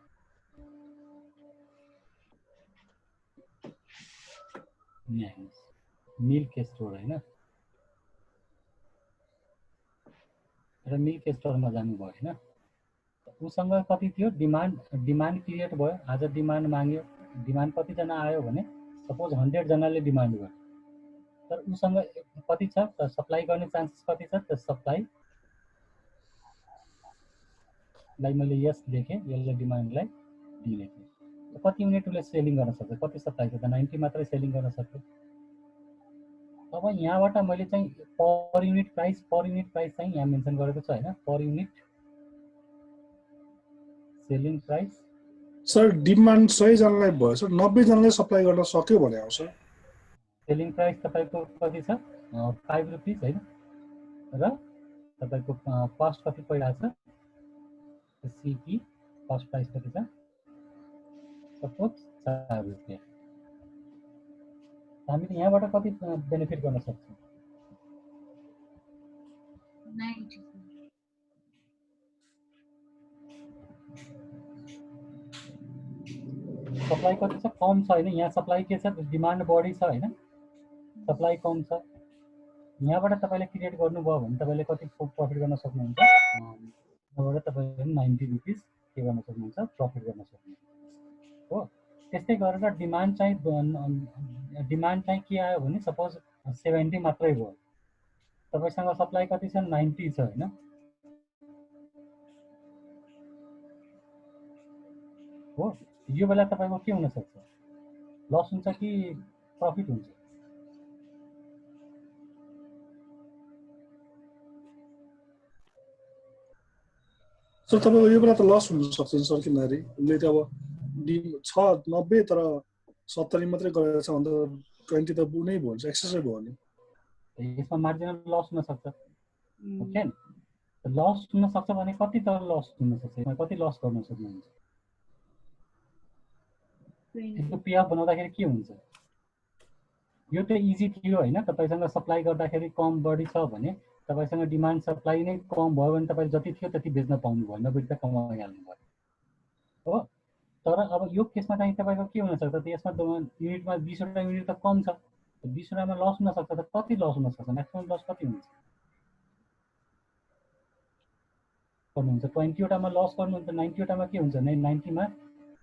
मिल्क स्टोर होइन, र मिल्क स्टोरमा जानुभयो होइन, उसँग कति थियो डिमान्ड क्रिएट भयो, आज डिमान्ड माग्यो, डिमान्ड कतिजना आयो भने सपोज 100 जनाले डिमान्ड गर्यो, तर उसँग कति छ त सप्लाई गर्ने चान्सेस कति छ त? सप्लाईलाई मैले यस लेखेँ, यसलाई डिमान्डलाई डी लेखेँ, कति युनिट उसले सेलिङ गर्न सक्छ, कति सप्लाई छ त? 90 मात्रै सेलिङ गर्न सक्छ। अब यहाँबाट मैले चाहिँ पर युनिट प्राइस चाहिँ यहाँ मेन्सन गरेको छ होइन, per unit selling price. Sir demand 100 जनालाई भयो सर, 90 जनाले सप्लाई गर्न सक्यो भने आउँछ। सेलिङ प्राइस तपाईँको कति छ? 5 रुपिस होइन, र तपाईँको कस्ट कति परिरहेको छ? सिपी कस्ट प्राइस कति छ? सपोज 4 रुपियाँ। हामीले यहाँबाट कति बेनिफिट गर्न सक्छौँ? 90। सप्लाई कति छ? कम छ होइन, यहाँ सप्लाई के छ? डिमान्ड बढी छ होइन, सप्लाई कम छ। यहाँबाट तपाईँले क्रिएट गर्नुभयो भने तपाईँले कति प्रफिट गर्न सक्नुहुन्छ? यहाँबाट तपाईँले 90 रुपिस के गर्न सक्नुहुन्छ? प्रफिट गर्न सक्नुहुन्छ हो। त्यस्तै गरेर डिमान्ड चाहिँ के आयो भने सपोज 70 मात्रै भयो, तपाईँसँग सप्लाई कति छ? 90 छ होइन, हो। यो बेला तपाईँको के हुनसक्छ? लस हुन्छ कि प्रफिट हुन्छ? सर तपाईँको यो बेला त लस हुनसक्छ नि सर, किनभने उसले त अब 90 तर 70 मात्रै गरेको छ भन्दा 20 त नै भयो नि, एक्सेसै भयो नि। यसमा मार्जिनल लस हुनसक्छ, ओके। लस हुनसक्छ भने कति त लस हुनसक्छ, कति लस गर्न सक्नुहुन्छ? यसको पे अफ बनाउँदाखेरि के हुन्छ? यो त इजी थियो होइन, तपाईँसँग सप्लाई गर्दाखेरि कम बढी छ भने तपाईँसँग डिमान्ड सप्लाई नै कम भयो भने तपाईँ जति थियो त्यति बेच्न पाउनु भयो, 90 रुपियाँ कमाइहाल्नु भयो हो। तर अब यो केसमा चाहिँ तपाईँको के हुनसक्छ त? यसमा युनिटमा 20वटा युनिट त कम छ, 20वटामा लस हुनसक्छ, त कति लस हुनसक्छ? म्याक्सिमम लस कति हुन्छ? गर्नुहुन्छ 20वटामा लस गर्नुहुन्छ, 90वटामा के हुन्छ? 90मा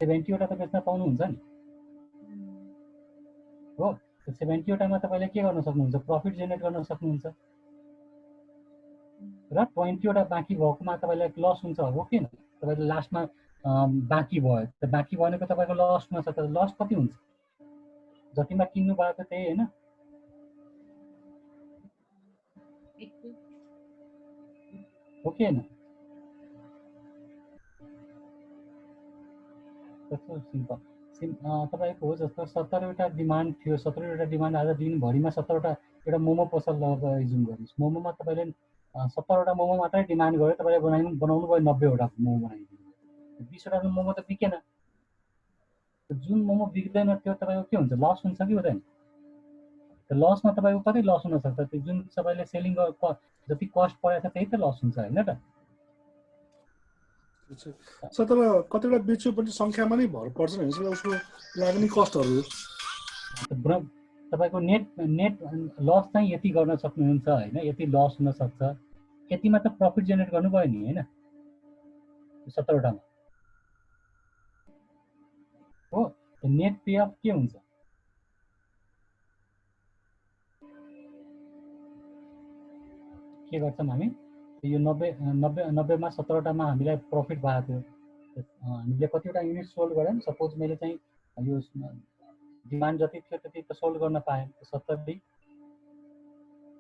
70वटा त बेच्न पाउनुहुन्छ नि हो। 70वटामा तपाईँले के गर्न सक्नुहुन्छ? प्रफिट जेनेरेट गर्न सक्नुहुन्छ, र 20वटा बाँकी भएकोमा तपाईँलाई लस हुन्छ हो कि न? तपाईँले लास्टमा बाँकी भयो, त बाँकी भनेको तपाईँको लस हुनसक्छ। लस कति हुन्छ? जतिमा किन्नु भएको त्यही होइन, हो कि होइन? सिम्पल तपाईँको हो। जस्तो 70वटा डिमान्ड थियो, 70वटा डिमान्ड आज दिनभरिमा 70वटा, एउटा मोमो पसल रिज्युम गर्नुहोस्, मोमोमा तपाईँले 70वटा मोमो मात्रै डिमान्ड गर्यो, तपाईँले बनाउनु भयो 90वटा मोमो बनाइदिनु, 20वटा मोमो त बिकेन। जुन मोमो बिक्दैन त्यो तपाईँको के हुन्छ? लस हुन्छ कि हुँदैन? त लसमा तपाईँको कति लस हुनसक्छ? त्यो जुन तपाईँले सेलिङ जति कस्ट परेको छ त्यही त लस हुन्छ होइन त? सर तर कतिवटा बेच्यो पनि सङ्ख्यामा नै भर पर्छ नि सर, उसको लाग्ने कस्टहरू। तपाईँको नेट लस चाहिँ यति गर्न सक्नुहुन्छ होइन, यति लस हुनसक्छ, यतिमा त प्रफिट जेनेरेट गर्नुभयो नि होइन 70वटामा हो। नेट पे अफ के हुन्छ? के गर्छौँ हामी? यो 90मा 70वटामा हामीलाई प्रफिट भएको थियो, हामीले कतिवटा युनिट सोल्ड गऱ्यौँ। सपोज मैले चाहिँ यो डिमान्ड जति थियो त्यति त सोल्ड गर्न पाएँ, 70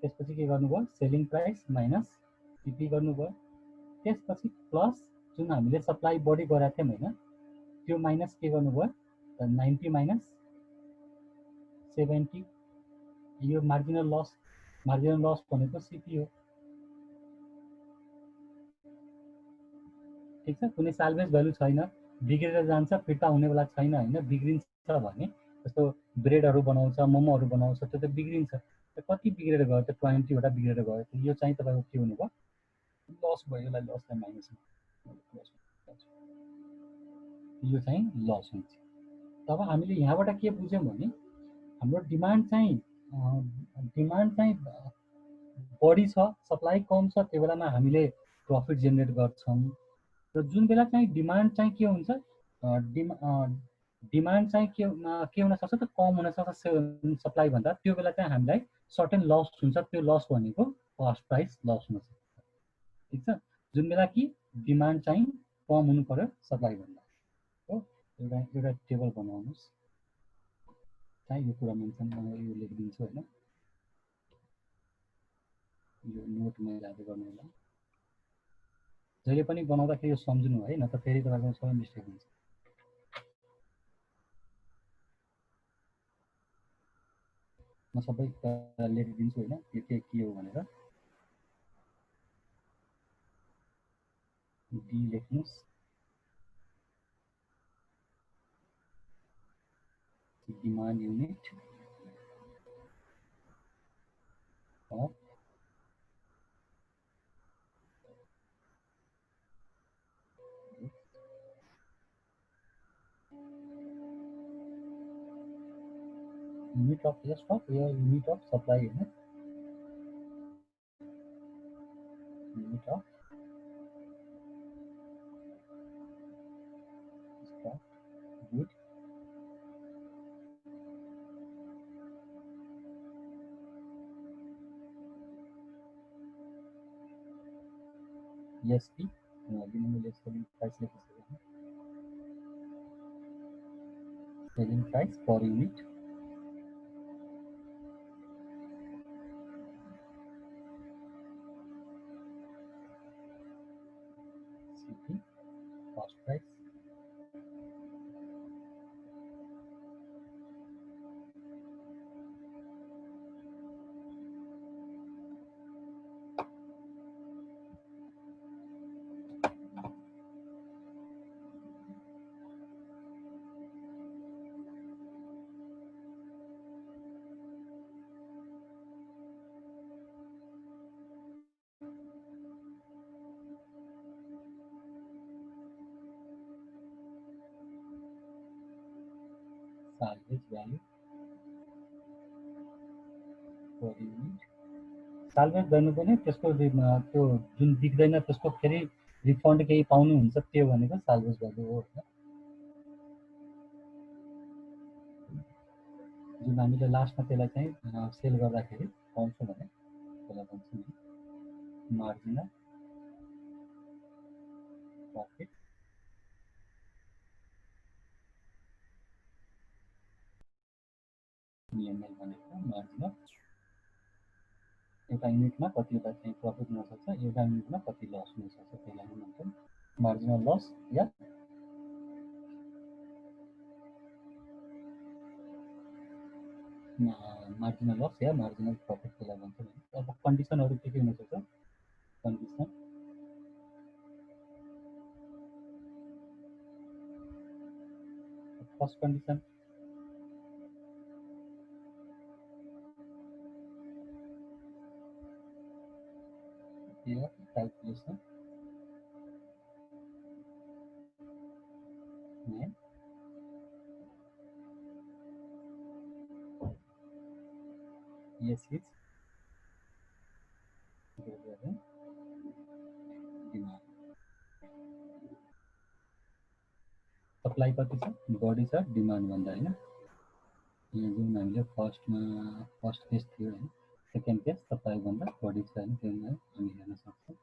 त्यसपछि के गर्नुभयो सेलिङ प्राइस माइनस सिपी गर्नुभयो त्यसपछि प्लस जुन हामीले सप्लाई बढी गराएको थियौँ हैन त्यो माइनस के गर्नुभयो 90 माइनस 70 यो मार्जिनल लस भनेको सिपी हो ठीक छ कुनै साल्भेज भ्यालु छैन बिग्रेर जान्छ फिर्ता हुनेवाला छैन हैन बिग्रिन्छ भने जस्तो ब्रेडहरू बनाउँछ मोमोहरू बनाउँछ त्यो त बिग्रिन्छ कति बिग्रेर गयो त्यो 20 वटा बिग्रेर गयो यो चाहिँ तपाईको के हुने भयो लस भयो यसलाई लसलाई माइनस यो चाहिँ लस हुन्छ तब हामीले यहाँबाट के बुझ्यौं भने हाम्रो डिमान्ड चाहिँ बढी छ सप्लाई कम छ त्यो बेलामा हामीले प्रफिट जेनेरेट गर्छौं र जुन बेला चाहिँ डिमान्ड चाहिँ के हुन्छ डिमान्ड चाहिँ के हुन सक्छ त कम हुन सक्छ सप्लाई भन्दा त्यो बेला चाहिँ हामीलाई सर्टेन लस हुन्छ त्यो लस भनेको कस्ट प्राइस लस हुन सक्छ ठीक छ जुन बेला कि डिमान्ड चाहिँ कम हुनु पर्यो सप्लाई भन्दा हो एउटा टेबल बनाउनुस् चाहिँ यो कुरा मेन्सन यो लेखिदिन्छु हैन यो नोटमा याद गर्नु होला जहिले पनि बनाउँदाखेरि यो सम्झनु है न त फेरि तपाईको सबै मिस्टेक हुन्छ म सबै लेखिदिन्छु हैन यो के हो भनेर डी लेख्नुस् demand unit of unit of stock your unit of supply unit of stock good ESP selling price selling price per unit CP cost price salvage value per unit salvage गर्नु पनि त्यसको त्यो जुन बिग्दैन त्यसको फेरि रिफन्ड केही पाउनु हुन्छ त्यो भनेको salvage value हो हैन जुन हामीले लास्टमा त्यसलाई चाहिँ सेल गर्दाखेरि पाउँछौं भने त्यसलाई भन्छौं मार्जिनल प्रफिट EML भनेको मार्जिनल एउटा युनिटमा कतिवटा चाहिँ प्रफिट हुन सक्छ एउटा युनिटमा कति लस हुन सक्छ त्यसलाई भन्छौं मार्जिनल लस या मार्जिनल लस या मार्जिनल प्रफिट त्यसलाई भन्छौं अब कन्डिसनहरु के हुन सक्छ condition first condition here calculation and yes is greater than demand supply कति छ बढी छ डिमान्ड भन्दा हैन यहाँ जुन हामीले फर्स्ट केस थियो हैन सेकेन्ड केस सप्लाई भन्दा बढी छ हैन त्यसलाई हामी हेर्न सक्छौं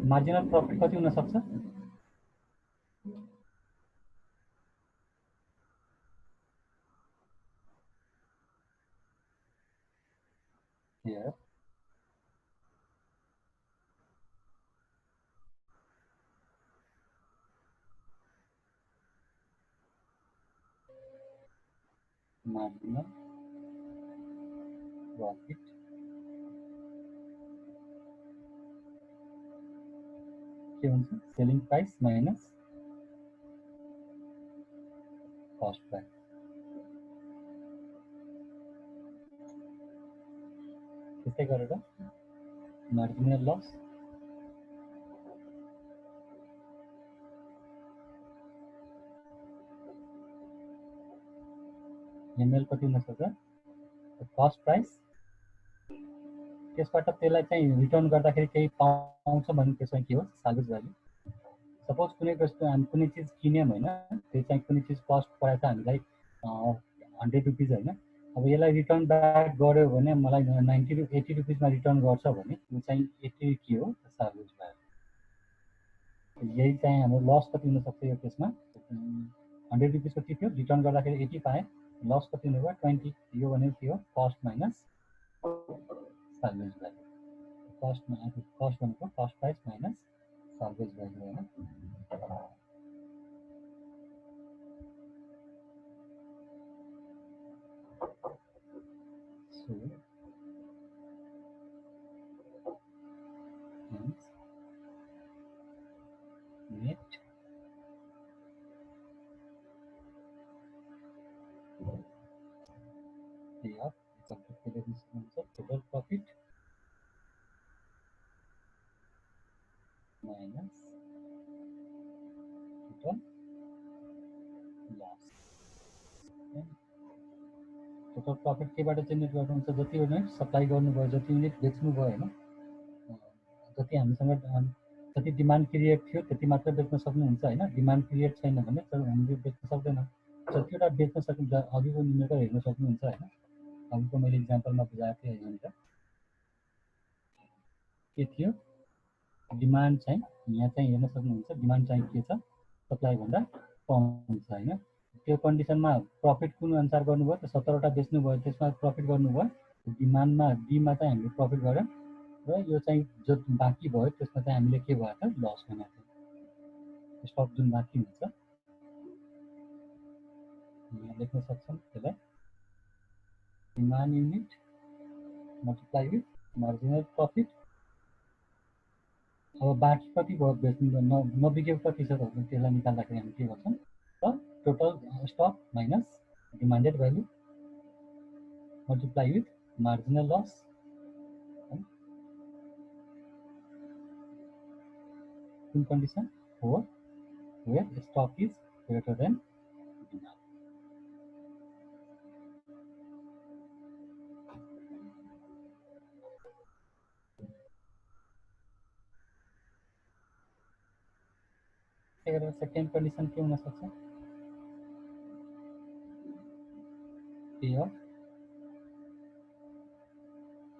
मार्जिनल प्रफिट कति हुन सक्छ? Here marginal profit के हुन्छ? Selling price minus cost price. त्यस्तै गरेर मार्जिनल लस एमएल कति हुन सक्छ? कस्ट प्राइस, त्यसबाट त्यसलाई चाहिँ रिटर्न गर्दाखेरि केही पाउँछ भने त्यसमा के हो? Salvage value. सपोज कुनै हामी कुनै चिज किन्यौँ होइन, त्यो चाहिँ कुनै चिज कस्ट परेछ हामीलाई 100 रुपिस होइन, अब यसलाई रिटर्न ब्याक गर्यो भने मलाई 80 रुपिसमा रिटर्न गर्छ भने यो चाहिँ 80 के हो? Salvage value. यही चाहिँ हाम्रो लस कति हुनसक्छ यो केसमा? 100 रुपिसको के थियो? रिटर्न गर्दाखेरि 80 पाएँ, लस कति हुनुभयो? 20। यो भनेको के हो? Cost minus salvage value. Cost भनेको cost price minus salvage value होइन। So hence net payoff is equal to total profit minus total loss। Total profit केबाट जेनेरेट गर्नुहुन्छ? जति युनिट सप्लाई गर्नुभयो, जति युनिट बेच्नुभयो होइन, जति हामीसँग जति डिमान्ड क्रिएट थियो त्यति मात्र बेच्न सक्नुहुन्छ होइन। डिमान्ड क्रिएट छैन भने हामीले बेच्न सक्दैन। जतिवटा बेच्न सकिन्छ अघिको न्युमेरिकल हेर्न सक्नुहुन्छ होइन। अघिको मैले इक्जाम्पलमा बुझाएको थिएँ यहाँनिर के थियो? डिमान्ड चाहिँ यहाँ चाहिँ हेर्न सक्नुहुन्छ, डिमान्ड चाहिँ के छ? सप्लाईभन्दा कम छ होइन। त्यो कन्डिसनमा प्रफिट कुन अनुसार गर्नुभयो? त 17वटा बेच्नुभयो, त्यसमा प्रफिट गर्नुभयो। डिमान्डमा डीमा चाहिँ हामीले प्रफिट गऱ्यौँ र यो चाहिँ जो बाँकी भयो त्यसमा चाहिँ हामीले के भयो त? लस बनाएको थियो। स्टक जुन बाँकी हुन्छ यहाँ लेख्न सक्छौँ त्यसलाई demand unit multiply with marginal profit. अब बाँकी कति भयो बेच्नु नबिकेको कति छ त त्यसलाई निकाल्दाखेरि हामी के गर्छौँ त? Total stock minus demanded value multiply with marginal loss. कुन condition? For where stock is greater than demand. Second condition के हुन सक्छ? payoff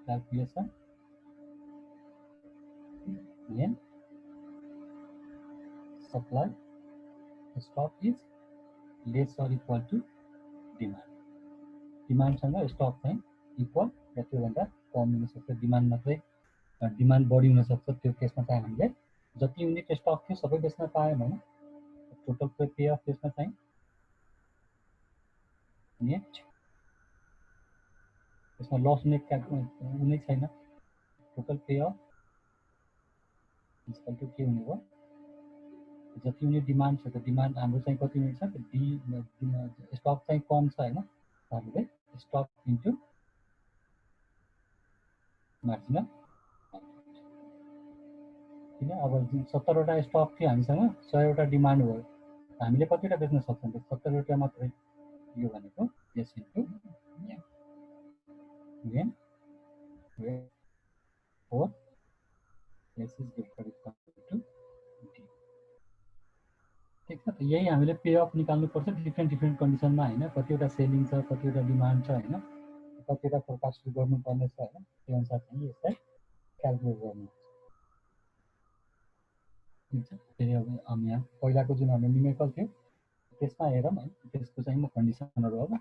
calculation when supply stock is less or equal to demand। डिमान्डसँग स्टक चाहिँ equal या त्योभन्दा कम हुनसक्छ। डिमान्ड मात्रै डिमान्ड बढी हुनसक्छ, त्यो केसमा चाहिँ हामीले जति युनिट स्टक थियो सबै बेच्न पायौँ होइन। टोटल पे अफ त्यसमा चाहिँ नेट, त्यसमा लस नेट हुनै छैन। Total payoff equal to के हुने भयो? जति युनिट डिमान्ड छ त डिमान्ड हाम्रो चाहिँ कति युनिट छ? डी स्टक चाहिँ कम छ होइन, हामीले स्टक इन्टु मार्जिनल। किन अब 17वटा स्टक थियो हामीसँग, 100वटा डिमान्ड भयो, हामीले कतिवटा बेच्न सक्छौँ? 17वटा मात्रै। यो भनेको S into M when four S is greater equal to D. ठिक छ त। यही हामीले पे अफ निकाल्नुपर्छ डिफ्रेन्ट कन्डिसनमा होइन। कतिवटा सेलिङ छ, कतिवटा डिमान्ड छ होइन, कतिवटा फोरकास्ट गर्नुपर्ने छ होइन। त्यो अनुसार चाहिँ यसलाई क्यालकुलेट गर्नु। ठिक छ। फेरि अब हामी यहाँ पहिलाको जुन हाम्रो न्युमेरिकल थियो त्यसमा हेरौँ है, त्यसको चाहिँ म कन्डिसनहरू अब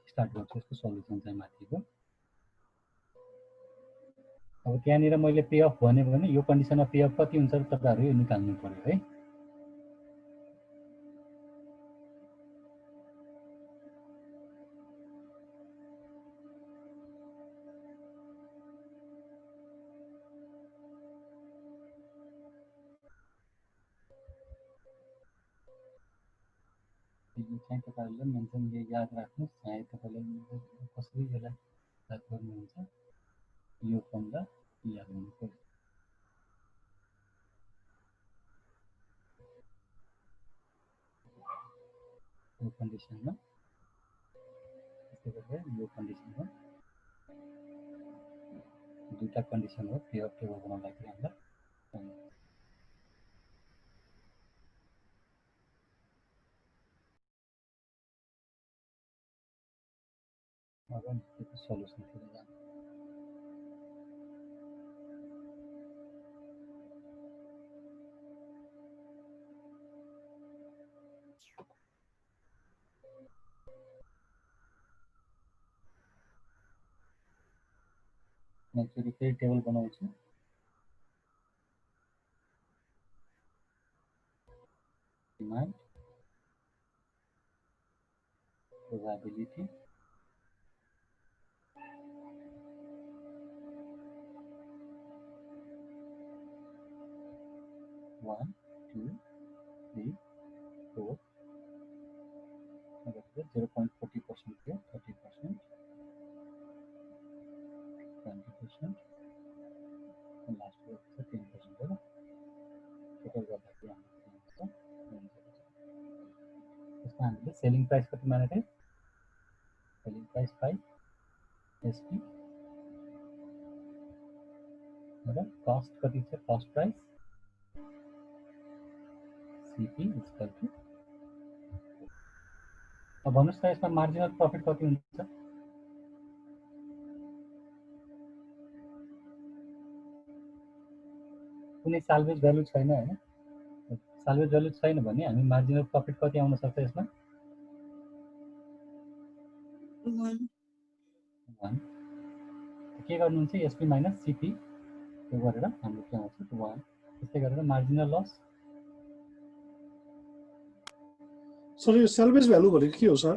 स्टार्ट गर्छु यसको सल्युसन चाहिँ माथिको। अब त्यहाँनिर मैले पे अफ भने यो कन्डिसनमा पे अफ कति हुन्छ तपाईँहरू यो निकाल्नु पर्यो है। यो चाहिँ तपाईँहरूले मेन्सन याद राख्नुहोस्, चाहे तपाईँले कसरी यसलाई याद गर्नुहुन्छ यो फर्मुला याद गर्नु पर्यो। यो कन्डिसनमा त्यस्तै गरेर यो कन्डिसनमा दुईवटा कन्डिसन हो पे अफ टेबल बनाउँदाखेरि हामीलाई। अब त्यसको सल्युसनतिर जानु। म फेरि फेरि टेबल बनाउँछु। Demand, probability, one two three four, 0.40% थियो, 30%, 20%, लास्ट 10% हो। टोटल गर्दाखेरि हाम्रो त्यसमा हामीले सेलिङ प्राइस कति मानेको थियो, सेलिङ प्राइस 5 एसपी र कस्ट कति छ, cost price CP equal to. अब भन्नुहोस् त यसमा मार्जिनल प्रफिट कति हुन्छ? कुनै साल्भेज भ्यालु छैन हैन, साल्भेज भ्यालु छैन भने हामी मार्जिनल प्रफिट कति आउन सक्छ यसमा? 1 के गर्नुहुन्छ एसपी माइनस सीपी त्यो गरेर हाम्रो के आउँछ 1। त्यस्तै गरेर मार्जिनल लस। सर यो सेल्भेज भ्यालु भनेको के हो सर?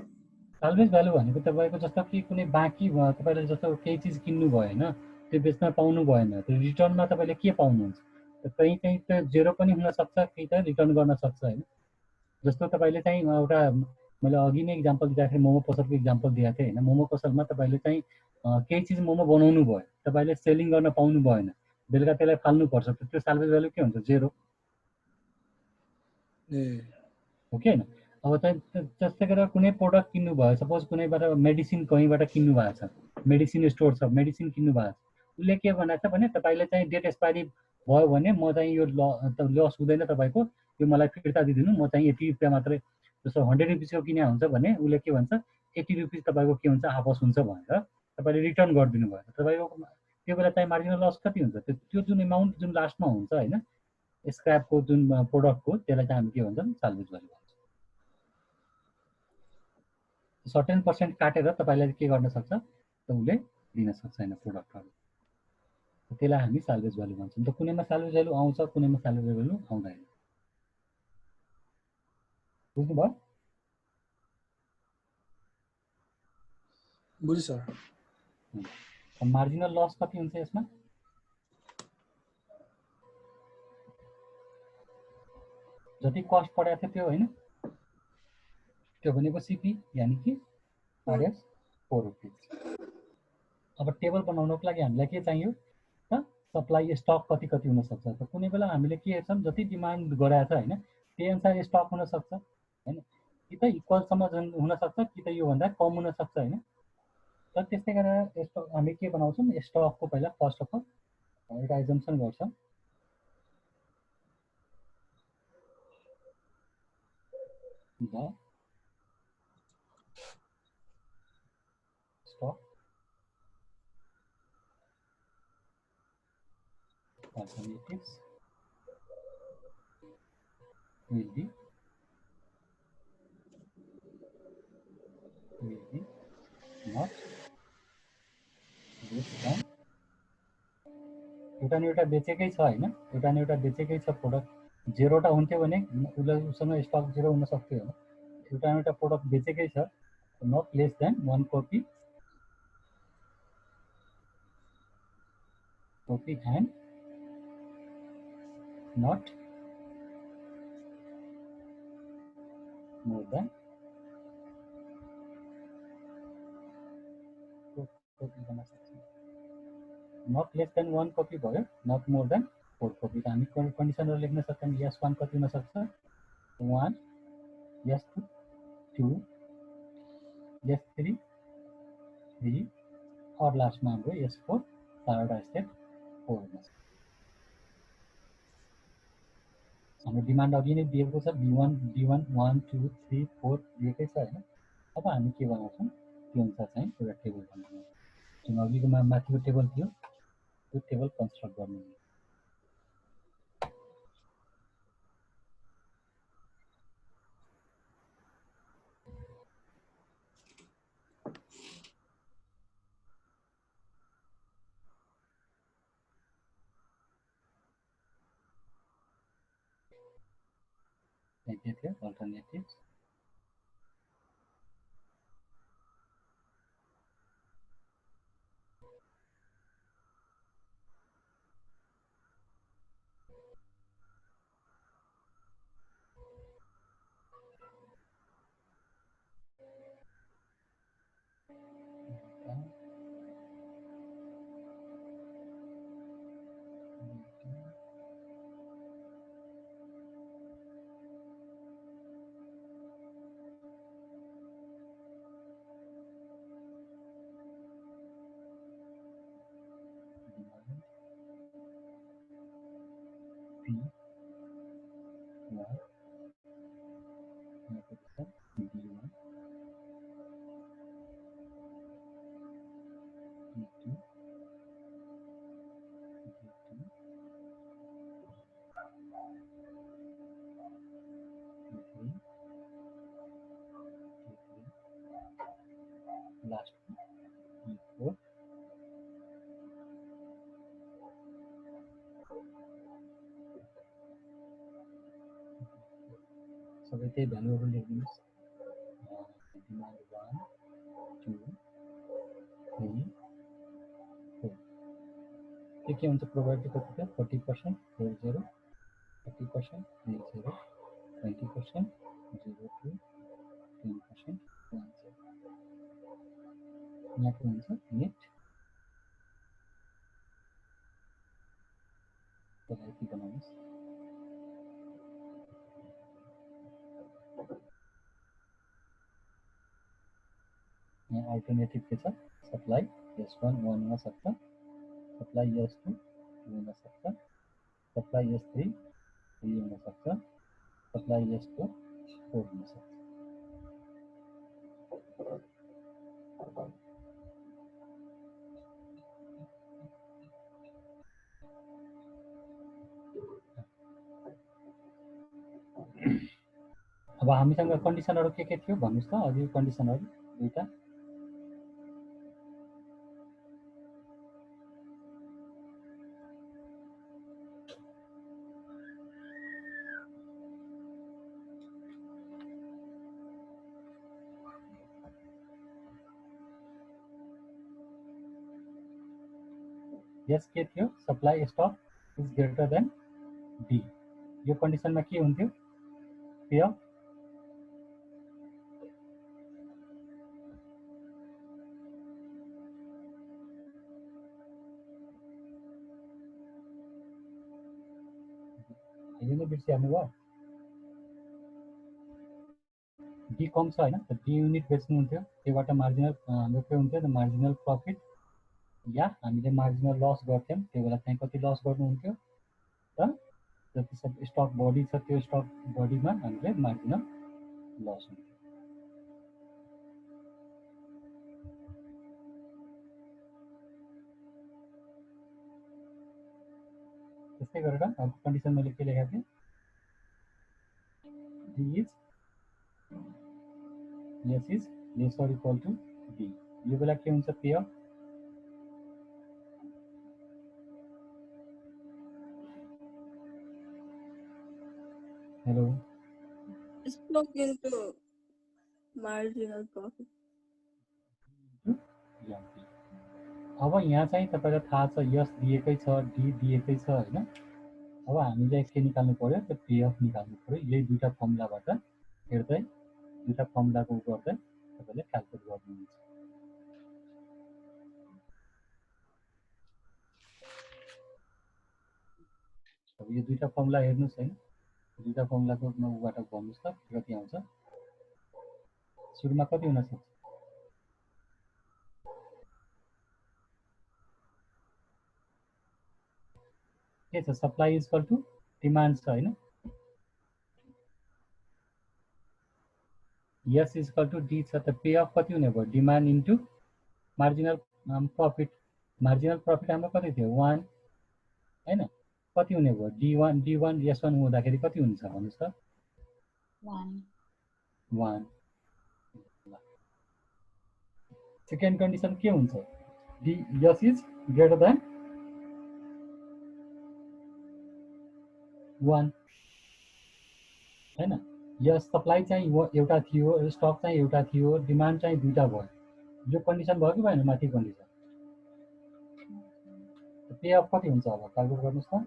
साल्भेज भ्यालु भनेको तपाईँको जस्तो कि कुनै बाँकी तपाईँले जस्तो केही चिज किन्नु भयो होइन, त्यो बेच्न पाउनु भएन, त्यो रिटर्नमा तपाईँले के पाउनुहुन्छ? कहीँ कहीँ त जेरो पनि हुनसक्छ, केही त रिटर्न गर्न सक्छ होइन। जस्तो तपाईँले चाहिँ एउटा मैले अघि नै इक्जाम्पल दिँदाखेरि मोमो पसलको इक्जाम्पल दिएको थिएँ होइन। मोमो पसलमा तपाईँले चाहिँ केही चिज मोमो बनाउनु भयो, तपाईँले सेलिङ गर्न पाउनु भएन, बेलुका त्यसलाई फाल्नुपर्छ, त्यो साल्भेज भ्यालु के हुन्छ? जेरो हो कि होइन? अब चाहिँ जस्तै गरेर कुनै प्रोडक्ट किन्नु भयो, सपोज कुनैबाट मेडिसिन कहीँबाट किन्नु भएको छ, मेडिसिन स्टोर छ, मेडिसिन किन्नु भएको छ, उसले के भनेको छ भने तपाईँले चाहिँ डेट एक्सपायरी भयो भने म चाहिँ यो लस हुँदैन तपाईँको, यो मलाई फिर्ता दिइदिनु, म चाहिँ 80 रुपियाँ मात्रै, जस्तो 100 रुपिसको किने हुन्छ भने उसले के भन्छ 80 रुपिस तपाईँको के हुन्छ आपस हुन्छ भनेर तपाईँले रिटर्न गरिदिनु भयो। तपाईँको त्यो बेला चाहिँ मार्जिनल लस कति हुन्छ? त्यो जुन एमाउन्ट जुन लास्टमा हुन्छ होइन स्क्रैपको जुन प्रोडक्टको, त्यसलाई चाहिँ हामी के भन्छौँ साल्भेज भ्यालु भन्छौँ। सर्टेन पर्सेन्ट काटेर तपाईँलाई के गर्न सक्छ त उसले दिन सक्छ होइन प्रोडक्टहरू, त्यसलाई हामी साल्भेज भ्यालु भन्छौँ। त कुनैमा साल्भेज भ्यालु आउँछ, कुनैमा साल्भेज भ्यालु आउँदैन। बुझ्नुभयो? बुझ्यो सर। मार्जिनल लस कति हुन्छ यसमा? जति कस्ट परेको थियो त्यो होइन, त्यो भनेको सिपी यानि कि आरएस 4 रुपिस। अब टेबल बनाउनको लागि हामीलाई के चाहियो त सप्लाई स्टक कति कति हुनसक्छ। त कुनै बेला हामीले के हेर्छौँ जति डिमान्ड गराएको छ होइन त्यही अनुसार स्टक हुनसक्छ होइन, कि त इक्वलसम्म हुनसक्छ कि त योभन्दा कम हुनसक्छ होइन। र त्यस्तै गरेर स्टक हामी के बनाउँछौँ, स्टकको पहिला फर्स्ट अफ अल एउटा एजम्सन गर्छौँ। Stock alternatives will be not less than एउटा न एउटा बेचेकै छ हैन, एउटा न एउटा बेचेकै छ प्रोडक्ट, जेरोटा हुन्थ्यो भने उसँग स्टक जेरो हुन सक्थ्यो हैन, एउटा न एउटा प्रोडक्ट बेचेकै छ, not less than 1 copy and not more than 4 copy बन्न सक्छ, नट लेस देन 1 कपी भयो, नट मोर देन 4 कपी। त हामी कन्डिसनहरु लेख्न सक्छौं, यस 1 कति हुन सक्छ, 1 यस 2 यस 3 और लास्टमा हाम्रो यस 4 चारवटा स्टेप 4 हुन सक्छ। हाम्रो डिमान्ड अघि नै दिएको छ, B1 1 2 3 4 दिएकै छ हैन। अब हामी के बनाउँछौं, त्यो अनुसार चाहिँ एउटा टेबल बनाउँछौं। जुन अघिको माथिको टेबल थियो त्यो टेबल कन्स्ट्रक्ट गर्नु। के थियो अल्टरनेटिभ्स, लास्ट E4 सबै त्यही भ्यालुहरु लेख्दिनुस्। डिमान्ड 1 2 3 4 के हुन्छ, प्रोबेबिलिटी कति छ, 40% 40 30% 30 20% 02 10% 10। यहाँ के हुन्छ नेट यति बनाउनुस्। यहाँ अल्टरनेटिभ के छ, सप्लाई S1 1 हुन सक्छ, सप्लाई S2 2 हुन सक्छ, सप्लाई S3 3 हुन सक्छ, सप्लाई S4 4 हुन सक्छ। अब हामीसँग कन्डिसनहरु के थियो भन्नुस् त, अघि कन्डिसनहरु दुईटा। यस के थियो, supply stock is greater than D. यो कन्डिसनमा के हुन्थ्यो, पे अफ अहिले बिर्सिहाल्नु भयो, डी कम छ हैन, डी युनिट बेच्नु हुन्थ्यो, त्योबाट मार्जिनल हाम्रो के हुन्थ्यो, मार्जिनल प्रफिट या हामीले मार्जिनल लस गर्थ्यौं। त्यो बेला चाहिँ कति लस गर्नुहुन्थ्यो त, जति सब स्टक बढी छ त्यो स्टक बढीमा हामीले मार्जिनल लस हुन्थ्यो। त्यस्तै गरेर अब कन्डिसन मैले के लेखेको थिएँ, D is S is less or equal to D. यो बेला के हुन्छ pay of hello Spoke into marginal profit. MP. अब यहाँ चाहिँ तपाईलाई थाहा छ यस दिएकै छ डी दिएकै छ हैन अब हामीले के निकाल्नु पर्यो त्यो पे अफ निकाल्नु पर्यो यही दुईटा फर्मुलाबाट हेर्दै दुईटा फर्मुलाको गर्दै तपाईले क्याल्कुलेट गर्नुहुन्छ अब यो दुईटा फर्मुला हेर्नुस् हैन दुईटा फर्मुलाको उबाट भन्नुस् त कति आउँछ सुरुमा कति हुन सक्छ के छ सप्लाई इक्वल टु डिमान्ड छ हैन यस इक्वल टु डी छ त पे अफ कति हुने भयो डिमान्ड इन्टु मार्जिनल प्रफिट हाम्रो कति थियो 1 हैन कति हुने भयो D1 S1 हुँदाखेरि कति हुन्छ भन्नुस् त 1 सेकेन्ड कन्डिसन के हुन्छ D yes is greater then 1 हैन यस सप्लाई चाहिँ एउटा थियो स्टक चाहिँ एउटा थियो डिमान्ड चाहिँ दुईटा भयो यो कन्डिसन भयो कि भएन माथि कन्डिसन पे अफ कति हुन्छ अब क्याल्कुलेट गर्नुस् त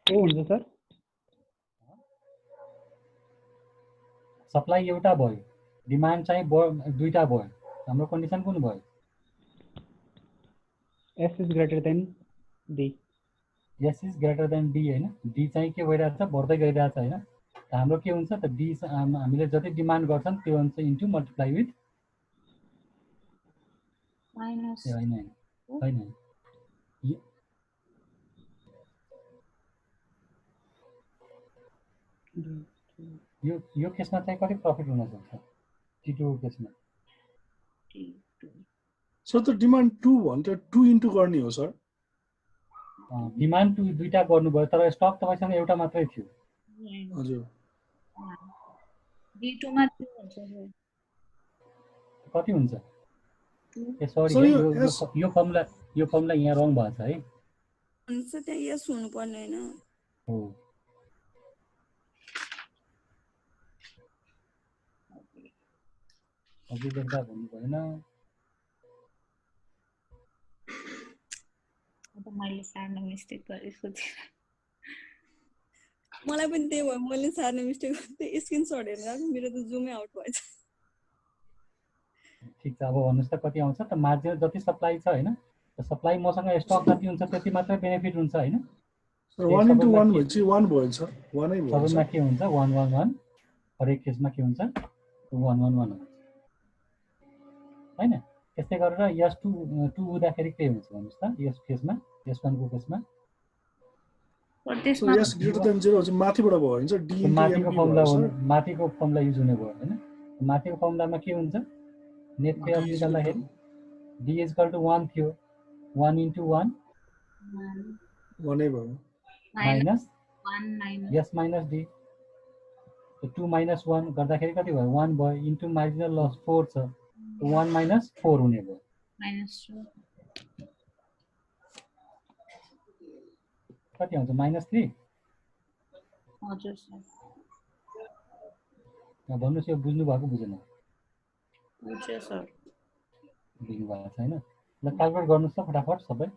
के हुन्छ सर सप्लाई एउटा भयो डिमान्ड चाहिँ दुईटा भयो हाम्रो कन्डिसन कुन भयो S is greater than D. S is greater than D हैन D चाहिँ के भइरहेछ बढ्दै गइरहेछ हैन हाम्रो के हुन्छ त D हामीले जति डिमान्ड गर्छन् त्यो हुन्छ इन्टु मल्टिप्लाई विथ माइनस हैन यो केसमा चाहिँ कति प्रफिट हुन सक्छ T2 केसमा सर त डिमान्ड 2 भन्दा 2 इन्टु गर्ने हो सर डिमान्ड दुईटा गर्नुभयो तर स्टक तपाईसँग एउटा मात्रै थियो हजुर D2 मा 2 हुन्छ सर कति हुन्छ ए सरी सर, यो फर्मुला यहाँ रङ भएको छ है हुन्छ त्यहाँ यस हुनु पर्ने हैन हो अघि लेख्दा भन्नु भएन अब मैले सानो मिस्टेक गरेको थिएँ मलाई पनि त्यही भयो मैले सानो मिस्टेक गर्दै स्क्रिनशट हेरेर मेरो त जुमै आउट भएछ ठिक छ अब भन्नुस् त कति आउँछ त मार्जिनल जति सप्लाई छ हैन सप्लाई मसँग स्टक जति हुन्छ त्यति मात्रै बेनिफिट हुन्छ हैन सर 1 इन्टु 1 भएपछि 1 भयो सर 1 नै भयो सबैमा के हुन्छ 111 हरेक केसमा के हुन्छ 111 हुन्छ हैन त्यस्तै गरेर S2 हुँदाखेरि के हुन्छ भन्नुस् त यस केसमा S1 को केसमा तर सर त्यसमा यस ग्रेटर देन 0 चाहिँ माथिबाट भयो हुन्छ डी इन्टु माथिको एमपी फर्मुला भयो सर माथिको फर्मुला युज हुने भयो हैन माथिको फर्मुलामा के हुन्छ नेट पे अफ निकाल्दाखेरि D इक्वल टु 1 थियो 1 इन्टु 1 1 नै भयो minus 1 minus S minus D 2 minus 1 गर्दाखेरि कति भयो 1 भयो इन्टु मार्जिनल लस 4 छ 1 माइनस 4 हुने भयो माइनस 2 कति आउँछ माइनस 3 हजुर सर भन्नुस् यो बुझ्नु भएको बुझेन बुझ्यो सर बुझ्नु भएको छैन ल क्याल्कुलेट गर्नुस् त फटाफट सबै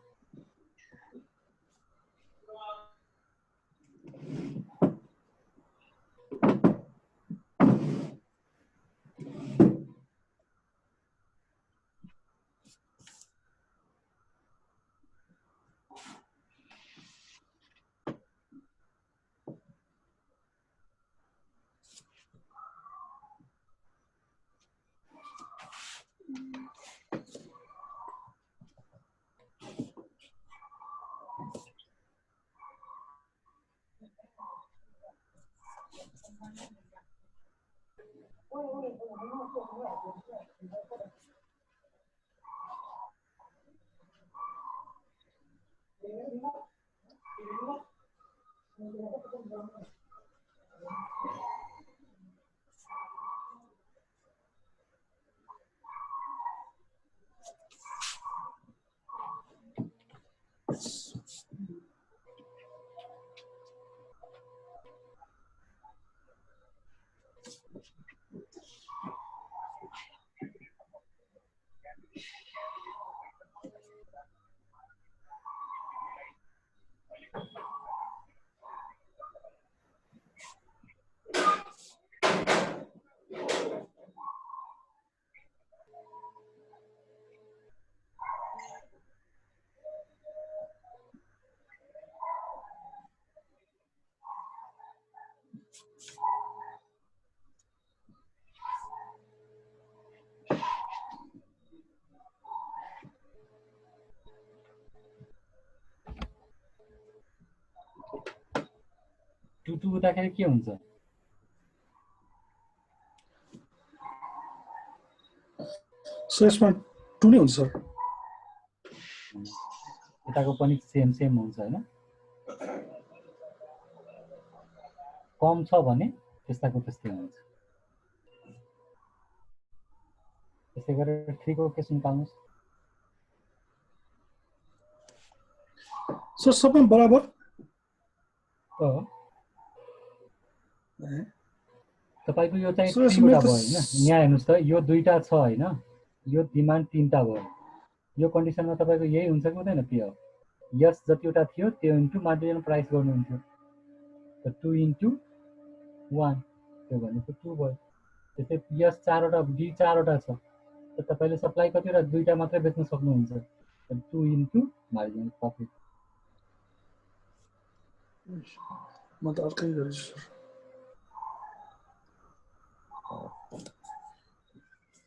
टु हुँदाखेरि के हुन्छ? सर यसमा 2 नै हुन्छ सर। यताको पनि सेम हुन्छ हैन? कम छ भने त्यस्ताको त्यस्तै हुन्छ। त्यसै गरेर 3 को केस निकाल्नुस्। सर सबै बराबर हो तपाईको यो चाहिँ सर 3 वटा भयो हैन? यहाँ हेर्नुस् त यो 2टा छ हैन? यो डिमान्ड 3टा भयो। यो कन्डिसनमा तपाईको यही हुन्छ कि हुँदैन? पे हो यस जतिवटा थियो त्यो इन्टु मार्जिनल प्राइस गर्नुहुन्थ्यो। त 2 इन्टु 1 त्यो भनेको 2 भयो। त्यसै यस 4 वटा डी 4 वटा छ। त तपाईले सप्लाई कतिवटा 2टा मात्रै बेच्न सक्नुहुन्छ। 2 इन्टु मार्जिनल प्रफिट। म त अर्कै गरेछु सर।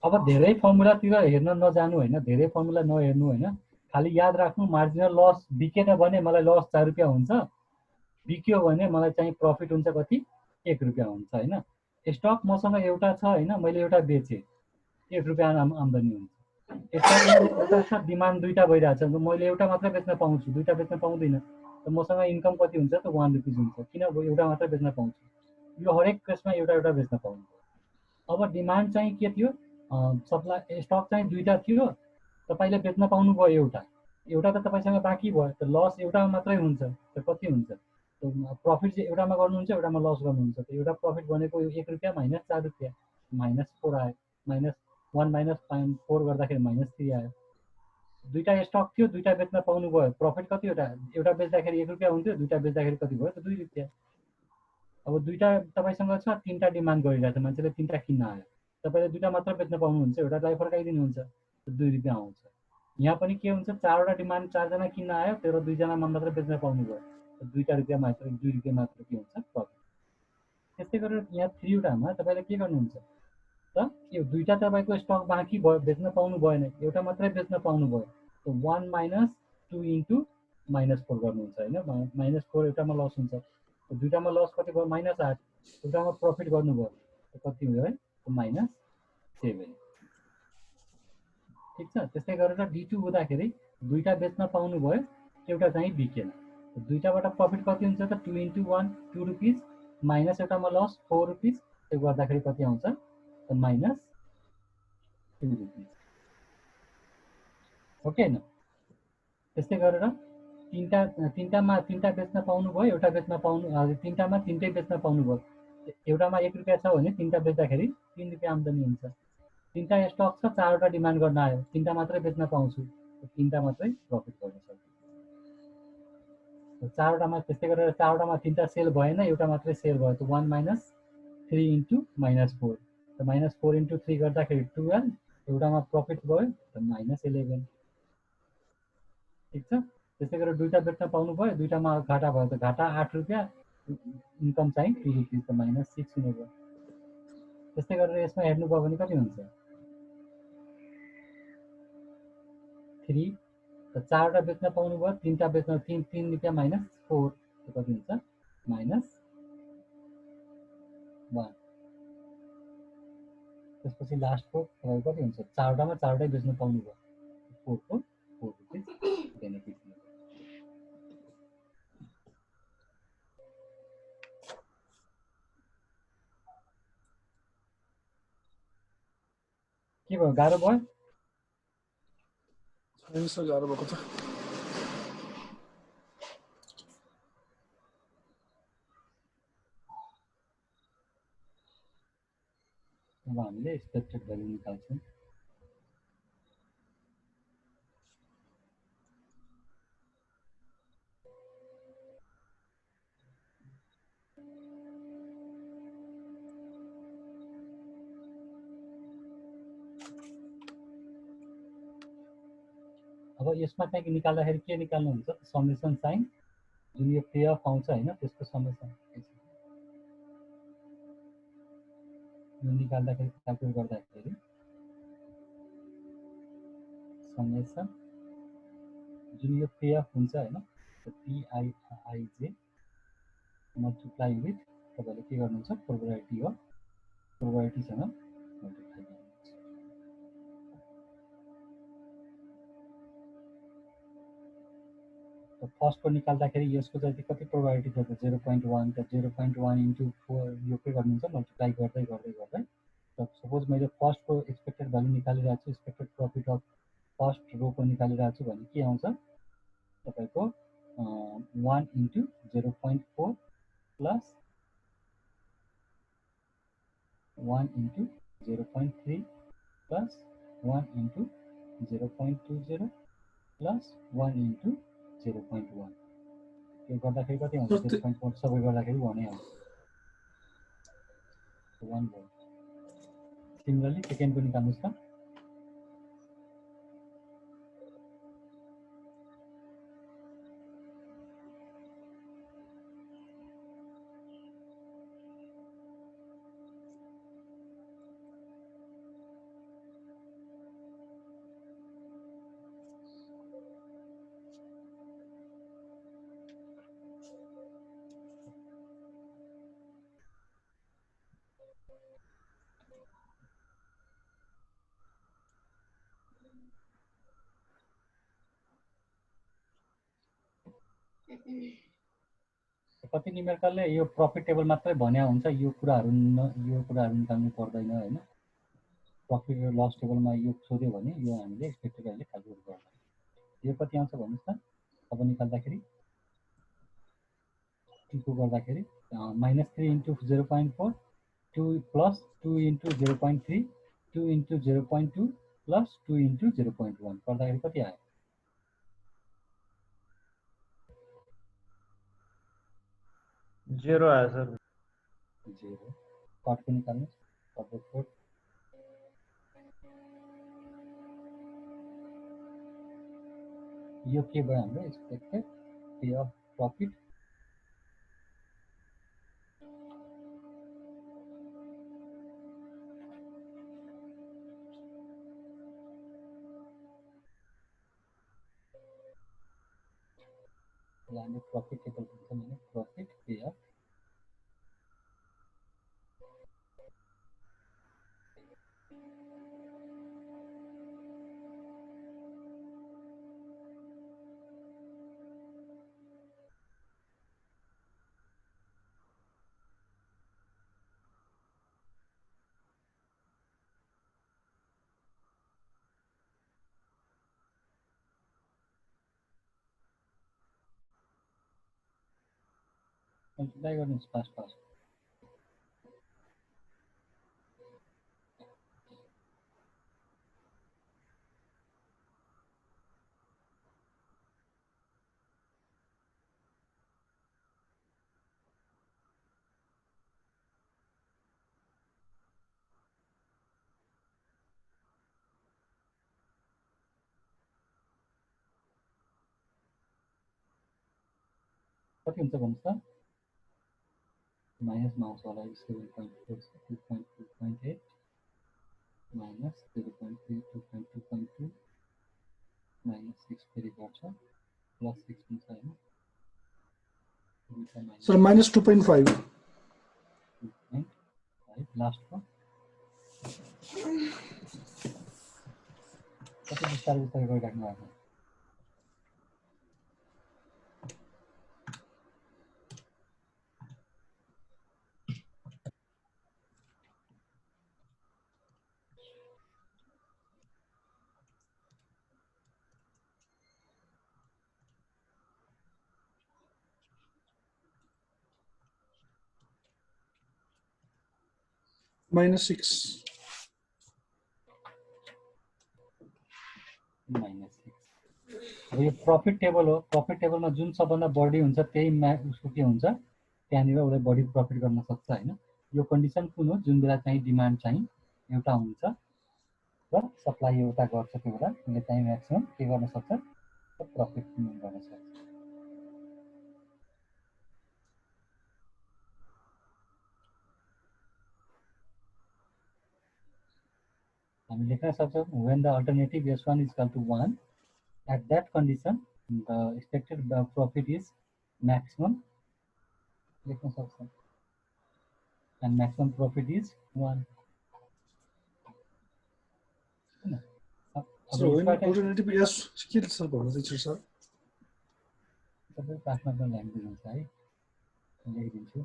अब धेरै फर्मुलातिर हेर्न नजानु हैन, धेरै फर्मुला नहेर्नु हैन, खाली याद राख्नु मार्जिनल लस बिकेन भने मलाई लस 4 रुपैयाँ हुन्छ, बिक्यो भने मलाई चाहिँ प्रफिट हुन्छ कति 1 रुपैयाँ हुन्छ हैन। स्टक मसँग एउटा छ हैन, मैले एउटा बेचे 1 रुपैयाँ आम्दानी हुन्छ। एउटा छ डिमान्ड 2टा भइरहेछ, मैले एउटा मात्र बेच्न पाउँछु, 2टा बेच्न पाउँदिन। त मसँग इन्कम कति हुन्छ त 1 रुपैयाँ हुन्छ, किन एउटा मात्र बेच्न पाउँछु। यो हरेक केसमा एउटा बेच्न पाउँछु। अब डिमान्ड चाहिँ के थियो? सप्लाई स्टक चाहिँ 2टा थियो, तपाईले बेच्न पाउनु भयो एउटा त तपाईसँग बाँकी भयो। त लस एउटा मात्रै हुन्छ। त कति हुन्छ? प्रफिट चाहिँ एउटामा गर्नुहुन्छ, एउटामा लस गर्नुहुन्छ। त एउटा प्रफिट भनेको 1 रुपैयाँ माइनस 4 रुपैयाँ -4 आयो। -1 - 4 गर्दाखेरि -3 आयो। 2टा स्टक थियो, 2टा बेच्न पाउनु भयो। प्रफिट कतिवटा? एउटा बेच्दाखेरि 1 रुपैयाँ हुन्थ्यो, 2टा बेच्दाखेरि कति भयो त 2 रुपैयाँ। अब 2टा तपाईसँग छ, 3टा डिमान्ड गरिरहेछ, मान्छेले 3टा किन्न आयो। तपाईले 2टा मात्र बेच्न पाउनुहुन्छ, एउटालाई फर्काइदिनुहुन्छ, 2 रुपैयाँ आउँछ। यहाँ पनि के हुन्छ? 4 वटा डिमान्ड 4 जना किन्न आयो, तर 2 जना मात्र बेच्न पाउनु भयो। 2 रुपैयाँ मात्र 2 रुपैयाँ मात्र के हुन्छ? प्रफिट। त्यस्तै गरेर यहाँ 3 वटामा तपाईले के गर्नुहुन्छ त? यो 2टा तपाईको स्टक बाँकी भयो, बेच्न पाउनु भएन, एउटा मात्रै बेच्न पाउनु भयो। त 1 - 2 इन्टु -4 गर्नुहुन्छ हैन? -4 एउटामा लस हुन्छ। 2टामा लस कति भयो? -8। एउटामा प्रफिट गर्नुभयो त कति भयो है? -7। ठीक छ। त्यस्तै गरेर D2 हुँदाखेरि 2टा बेच्न पाउनु भयो, एउटा चाहिँ बिकेन। 2टाबाट प्रफिट कति हुन्छ त? 2 इन्टु 1 2 रुपीज माइनस एउटामा लस 4 रुपीज, त्यो गर्दाखेरि कति आउँछ त? -2 रुपीज। ओके न? त्यस्तै गरेर 3टा बेच्न पाउनु भयो, एउटा बेच्न पाउनु 3टामा 3टै बेच्न पाउनु भयो। एउटामा 1 रुपैयाँ छ भने 3टा बेच्दाखेरि 3 रुपैयाँ आम्दानी हुन्छ। 3टा स्टक छ, 4 वटा डिमान्ड गर्न आयो, 3टा मात्रै बेच्न पाउँछु, 3टा मात्रै प्रफिट गर्न सक्छु। 4 वटामा त्यस्तै गरेर 4 वटामा 3टा सेल भएन, एउटा मात्रै सेल भयो। त 1 - 3 इन्टु -4। त -4 इन्टु 3 गर्दाखेरि 12, एउटामा प्रफिट भयो त -11। ठीक छ। त्यस्तै गरेर 2टा बेच्न पाउनु भयो, 2टामा घाटा भयो त घाटा 8 रुपैयाँ, इन्कम चाहिँ 2 रुपीज, त -6 हुने भयो। त्यस्तै गरेर यसमा हेर्नुभयो भने कति हुन्छ? 3। त 4 वटा बेच्न पाउनु भयो, 3टा बेच्न 3 रुपैयाँ -4 त कति हुन्छ? -1। त्यसपछि लास्टको तपाईँको कति हुन्छ 4वटामा 4वटै बेच्न पाउनु भयो 4 को 4 रुपिस बेनिफिट हुने के भयो गाह्रो भयो छैन सर गाह्रो भएको त अब हामीले एक्सपेक्टेड भ्यालु निकाल्छौँ अब यसमा चाहिँ निकाल्दाखेरि के निकाल्नुहुन्छ समेसन साइन जुन यो पे अफ आउँछ हैन त्यसको समेसन यो निकाल्दाखेरि क्याल्कुलेट गर्दाखेरि समेसन जुन यो पे अफ हुन्छ हैन PIIJ मल्टिप्लाई विथ तपाईले के गर्नुहुन्छ प्रोबेबिलिटी अफ प्रोबेबिलिटीसँग मल्टिप्लाई गर्नुहुन्छ त फर्स्टको निकाल्दाखेरि यसको चाहिँ कति प्रोबेबिलिटी छ त 0.1 त 0.1 इन्टु 4 यो के गर्नुहुन्छ मल्टिप्लाई गर्दै गर्दै गर्दै त सपोज मैले फर्स्टको एक्सपेक्टेड भ्यालु निकालिरहेको छु एक्सपेक्टेड प्रफिट अफ फर्स्ट रोको निकालिरहेको छु भने के आउँछ तपाईको 1 into 0.4 plus 1 into 0.3 plus 1 into 0.20 plus 1 into 0.1 यो गर्दाखेरि कति आउँछ 0.1 सबै गर्दाखेरि 1 नै आउँछ 1 भयो सिमिलरली सेकेन्डको निकाल्नुस् त कति न्युमेरिकलले यो प्रफिट टेबल मात्रै भन्या हुन्छ यो कुराहरु निकाल्नु पर्दैन हैन प्रफिट र लस टेबलमा यो सोध्यो भने यो हामीले एक्सपेक्टेड भ्यालु क्याल्कुलेट गर्छौं यो कति आउँछ भन्नुस् त अब निकाल्दाखेरि 2 को गर्दाखेरि -3 into 0.4 2 plus 2 into 0.3 2 into 0.2 plus 2 into 0.1 गर्दाखेरि कति आयो 0 आयो सर 0 कटको निकाल्नु तपाईँको यो के भयो हाम्रो एक्सपेक्टेड पे अफ प्रफिट यानी प्रॉफिट टेबल भन्छ भने प्रॉफिट पे अफ मल्टिप्लाई गर्नुस् फास्ट कति हुन्छ भन्नुस् त माइनस माउस वाला 7.4 2.2.8 माइनस 0.3 2.2.2 माइनस 6 फेरि गर्छ प्लस 6 हुन्छ हैन सर -2.5 2.5 लास्ट को कति बिस्तारै बिस्तारै गरिराख्नु भएको -6 -6 अब यो प्रफिट टेबल हो प्रफिट टेबलमा जुन सबभन्दा बढी हुन्छ त्यही उसको के हुन्छ त्यहाँनिर उसले बढी प्रफिट गर्न सक्छ होइन यो कन्डिसन कुन हो जुन बेला चाहिँ डिमान्ड चाहिँ एउटा हुन्छ र सप्लाई एउटा गर्छ त्यो बेला उसले चाहिँ म्याक्सिमम के गर्न सक्छ प्रफिट गर्न सक्छ हामी लेख्न सक्छौँ when the alternative S1 is equal to 1 at that condition the expected profit is maximum लेख्न सक्छौँ and maximum profit is 1 So when alternative S के छ भन्नुहुन्छ सर तपाईको आफ्नो आफ्नो ल्याङ्ग्वेज हुन्छ है लेखिदिन्छु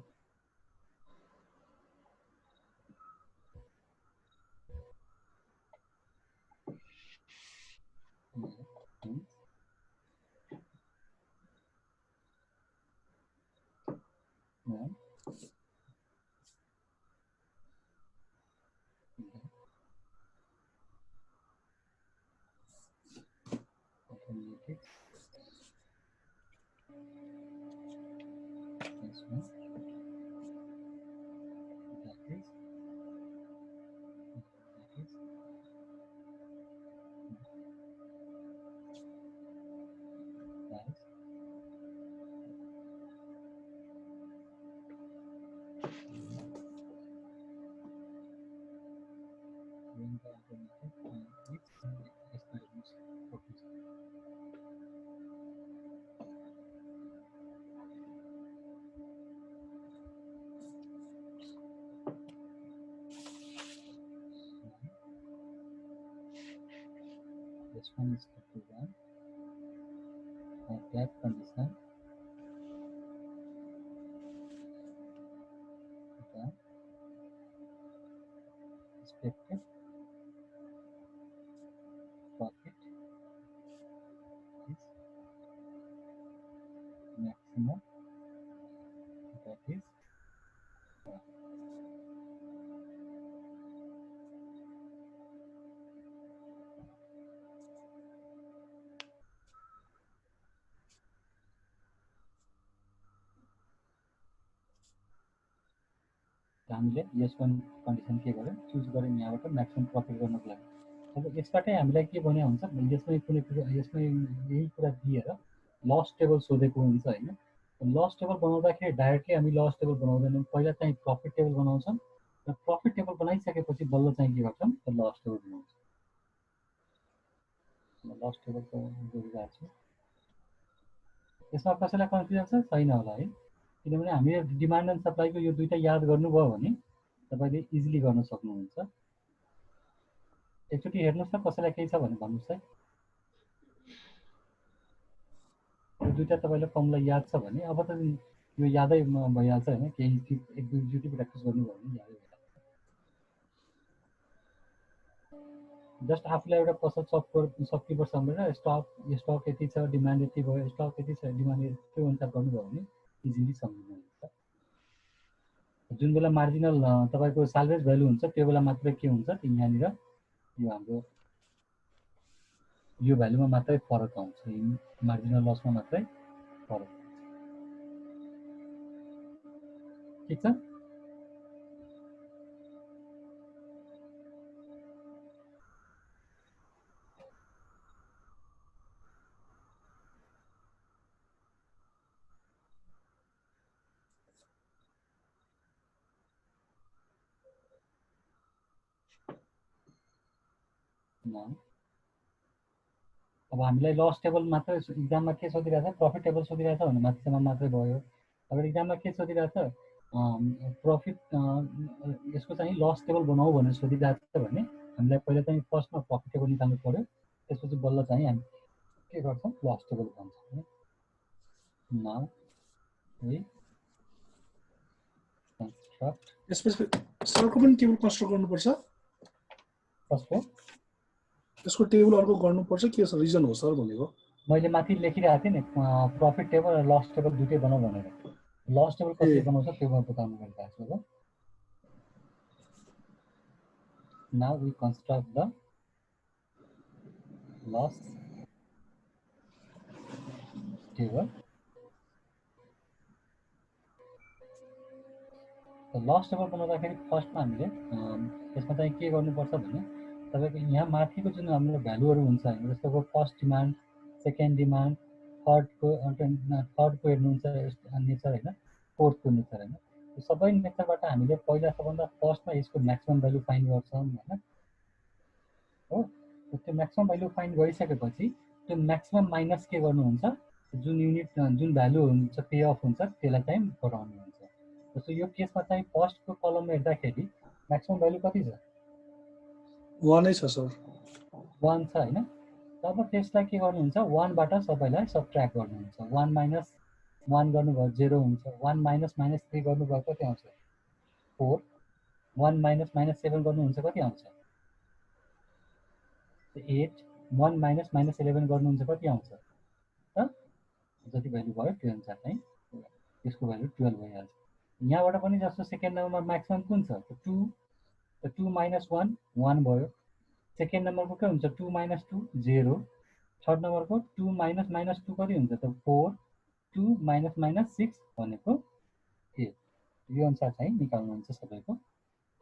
This one is equal to 1 at that condition the expected profit is maximum that is हामीले S1 कन्डिसन के गर्यो चुज गर्यौँ यहाँबाट म्याक्सिमम प्रफिट गर्नको लागि अब यसबाटै हामीलाई के भने हुन्छ यसमै कुनै यसमै यही कुरा दिएर लस टेबल सोधेको हुन्छ होइन लस टेबल बनाउँदाखेरि डाइरेक्टली हामी लस टेबल बनाउँदैनौँ पहिला चाहिँ प्रफिट टेबल बनाउँछौँ र प्रफिट टेबल बनाइसकेपछि बल्ल चाहिँ के गर्छौँ लस टेबल बनाउँछौँ लस टेबलको गरिरहेको छु यसमा कसैलाई कन्फ्युजन छ छैन होला है किनभने हामीले डिमान्ड एन्ड सप्लाईको यो दुईटा याद गर्नुभयो भने तपाईँले इजिली गर्न सक्नुहुन्छ एकचोटि हेर्नुहोस् न कसैलाई केही छ भने भन्नुहोस् है यो दुईटा तपाईँलाई फर्मुला याद छ भने अब त यो यादै भइहाल्छ होइन केही एक दुईचोटि प्र्याक्टिस गर्नुभयो भने यादै भइहाल्छ जस्ट आफूलाई एउटा पसल सकिनुपर्छ भनेर स्टक यति छ डिमान्ड यति भयो स्टक यति छ डिमान्ड त्यो अनुसार गर्नुभयो भने इजिली सम्झिनुहुन्छ जुन बेला मार्जिनल तपाईँको साल्भेज भ्यालु हुन्छ त्यो बेला मात्रै के हुन्छ यहाँनिर यो हाम्रो यो भ्यालुमा मात्रै फरक आउँछ मार्जिनल लसमा मात्रै फरक ठिक छ अब हामीलाई लस टेबल मात्रै इक्जाममा के सोधिरहेछ प्रफिट टेबल सोधिरहेछ भने माथिसम्म मात्रै भयो अब इक्जाममा के सोधिरहेछ प्रफिट यसको चाहिँ लस टेबल बनाऊ भनेर सोधिरहेको छ भने हामीलाई पहिला चाहिँ फर्स्टमा प्रफिट टेबल निकाल्नु पर्यो, त्यसपछि बल्ल चाहिँ हामी के गर्छौँ लस टेबल भन्छौँ। नाउ वी कन्स्ट्रक्ट यसपछि सरको पनि टेबल कन्स्ट्रक्ट गर्नुपर्छ, कसको त्यसको टेबल अर्को गर्नुपर्छ, के रिजन हो सर भनेको? मैले माथि लेखिरहेको थिएँ नि प्रफिट टेबल र लस टेबल दुइटै बनाऊ भनेर। लस टेबल कसरी बनाउँछ त्यो म बताउनु गरिरहेको छु। Now we construct the loss table. The loss table बनाउँदाखेरि फर्स्टमा हामीले यसमा चाहिँ के गर्नुपर्छ भने तपाईको यहाँ माथिको जुन हाम्रो भ्यालुहरु हुन्छ हैन, जस्तो फर्स्ट डिमान्ड, सेकेन्ड डिमान्ड, थर्डको हेर्नुहुन्छ नेचर हैन, फोर्थको नेचर हैन, यो सबै नेचरबाट हामीले पहिला सबभन्दा फर्स्टमा यसको म्याक्सिमम भ्यालु फाइन्ड गर्छौं हैन। हो, त्यो म्याक्सिमम भ्यालु फाइन्ड गरिसकेपछि त्यो म्याक्सिमम माइनस के गर्नुहुन्छ, जुन युनिट जुन भ्यालु हुन्छ पे अफ हुन्छ त्यसलाई चाहिँ घटाउनु हुन्छ। जस्तो यो केसमा चाहिँ फर्स्टको कलममा हेर्दाखेरि म्याक्सिमम भ्यालु कति छ? 1 नै छ सर, 1 छ हैन। तब त्यसलाई के गर्नुहुन्छ, 1 बाट सबैलाई सबट्र्याक्ट गर्नुहुन्छ। 1 माइनस 1 गर्नुभयो 0 हुन्छ। 1 माइनस माइनस 3 गर्नुभयो कति आउँछ? 4। 1 माइनस माइनस 7 गर्नुहुन्छ कति आउँछ? 8। 1 माइनस माइनस 11 गर्नुहुन्छ कति आउँछ? त जति भ्यालु भयो त्यो अनुसार चाहिँ त्यसको भ्यालु 12 भइहाल्छ। यहाँबाट पनि जस्तो सेकेन्ड नम्बरमा म्याक्सिमम कुन छ? 2। त 2 माइनस 1 1 भयो। सेकेन्ड नम्बरको के हुन्छ? 2 माइनस 2 0। थर्ड नम्बरको 2 माइनस माइनस 2 कति हुन्छ त? 4। 2 माइनस माइनस 6 भनेको 8। यो अनुसार चाहिँ निकाल्नुहुन्छ सबैको।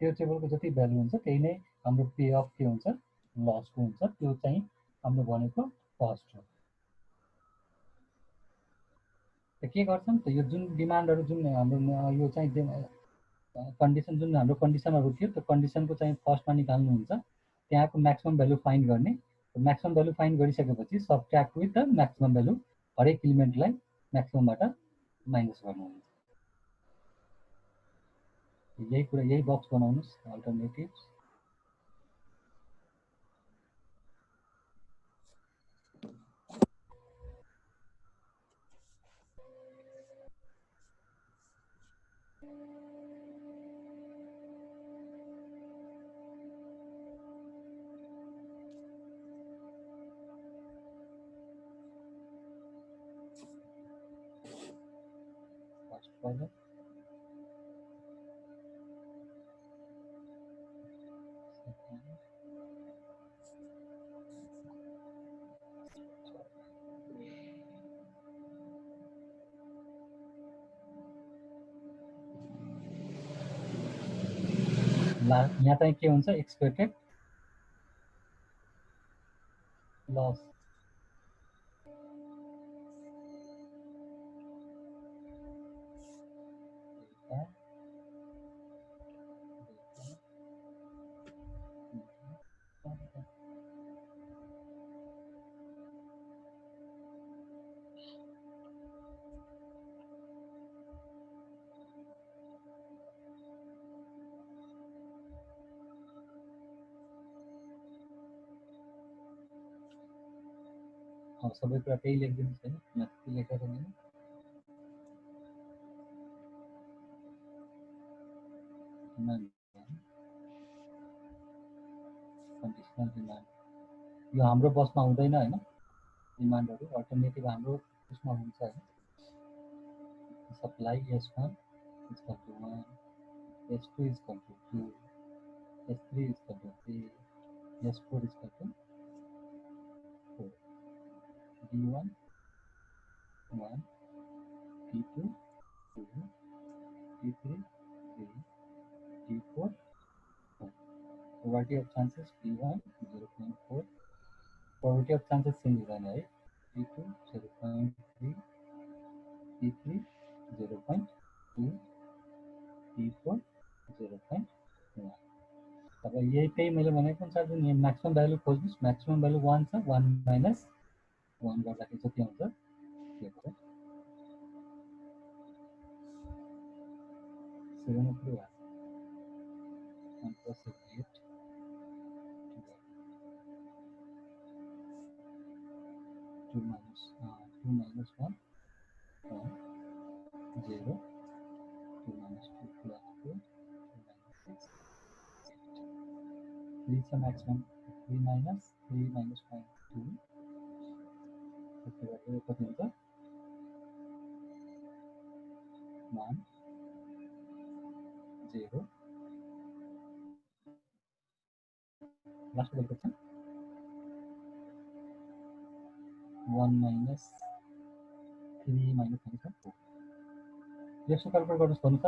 त्यो टेबलको जति भ्यालु हुन्छ त्यही नै हाम्रो पे अफ के हुन्छ, लसको हुन्छ। त्यो चाहिँ हाम्रो भनेको कस्ट हो। त के गर्छौं त यो जुन डिमान्डहरु जुन हाम्रो यो चाहिँ कन्डिसन जुन हाम्रो कन्डिसनहरु थियो त्यो कन्डिसनको चाहिँ फर्स्टमा निकाल्नु हुन्छ। त्यहाँको म्याक्सिमम भ्यालु फाइन्ड गर्ने। म्याक्सिमम भ्यालु फाइन्ड गरिसकेपछि subtract with the maximum value, हरेक एलिमेन्टलाई म्याक्सिममबाट माइनस गर्नुहुन्छ। यही कुरा यही बक्स बनाउनुस् अल्टरनेटिभ्स। फर्स्ट कलम यहाँ चाहिँ के हुन्छ, एक्सपेक्टेड लस। सबै कुरा त्यही लेखिदिनुहोस् हैन, माथि लेखेर पनि। कन्डिसनल डिमान्ड यो हाम्रो बसमा हुँदैन हैन। डिमान्डहरु अल्टरनेटिभ हाम्रो उसमा हुन्छ हैन। Supply S1 equal to 1, S2 equal to 2, S3 equal to 3, S4 equal to 4, D1 1, D2 2, D3 3, D4 4. Probability of chances D1 0.4, probability of chances change हुँदैन है। D2 0.3, D3 0.2, D4 0.1। अब यही त्यही मैले भनेको अनुसार जुन यहाँ म्याक्सिमम भ्यालु खोज्नुस्, म्याक्सिमम भ्यालु 1 छ। 1 माइनस 1 गर्दाखेरि जति आउँछ त्यो हो। 2 minus 1 0 2 minus 2 plus 4 2 minus 6 3 is the maximum 3 minus 3 minus 5 2 कति हुन्छ 1 0 लास्ट बेलको छ 1 minus 3 minus 4 यसो क्याल्कुलेट गर्नुहोस् भन्नु त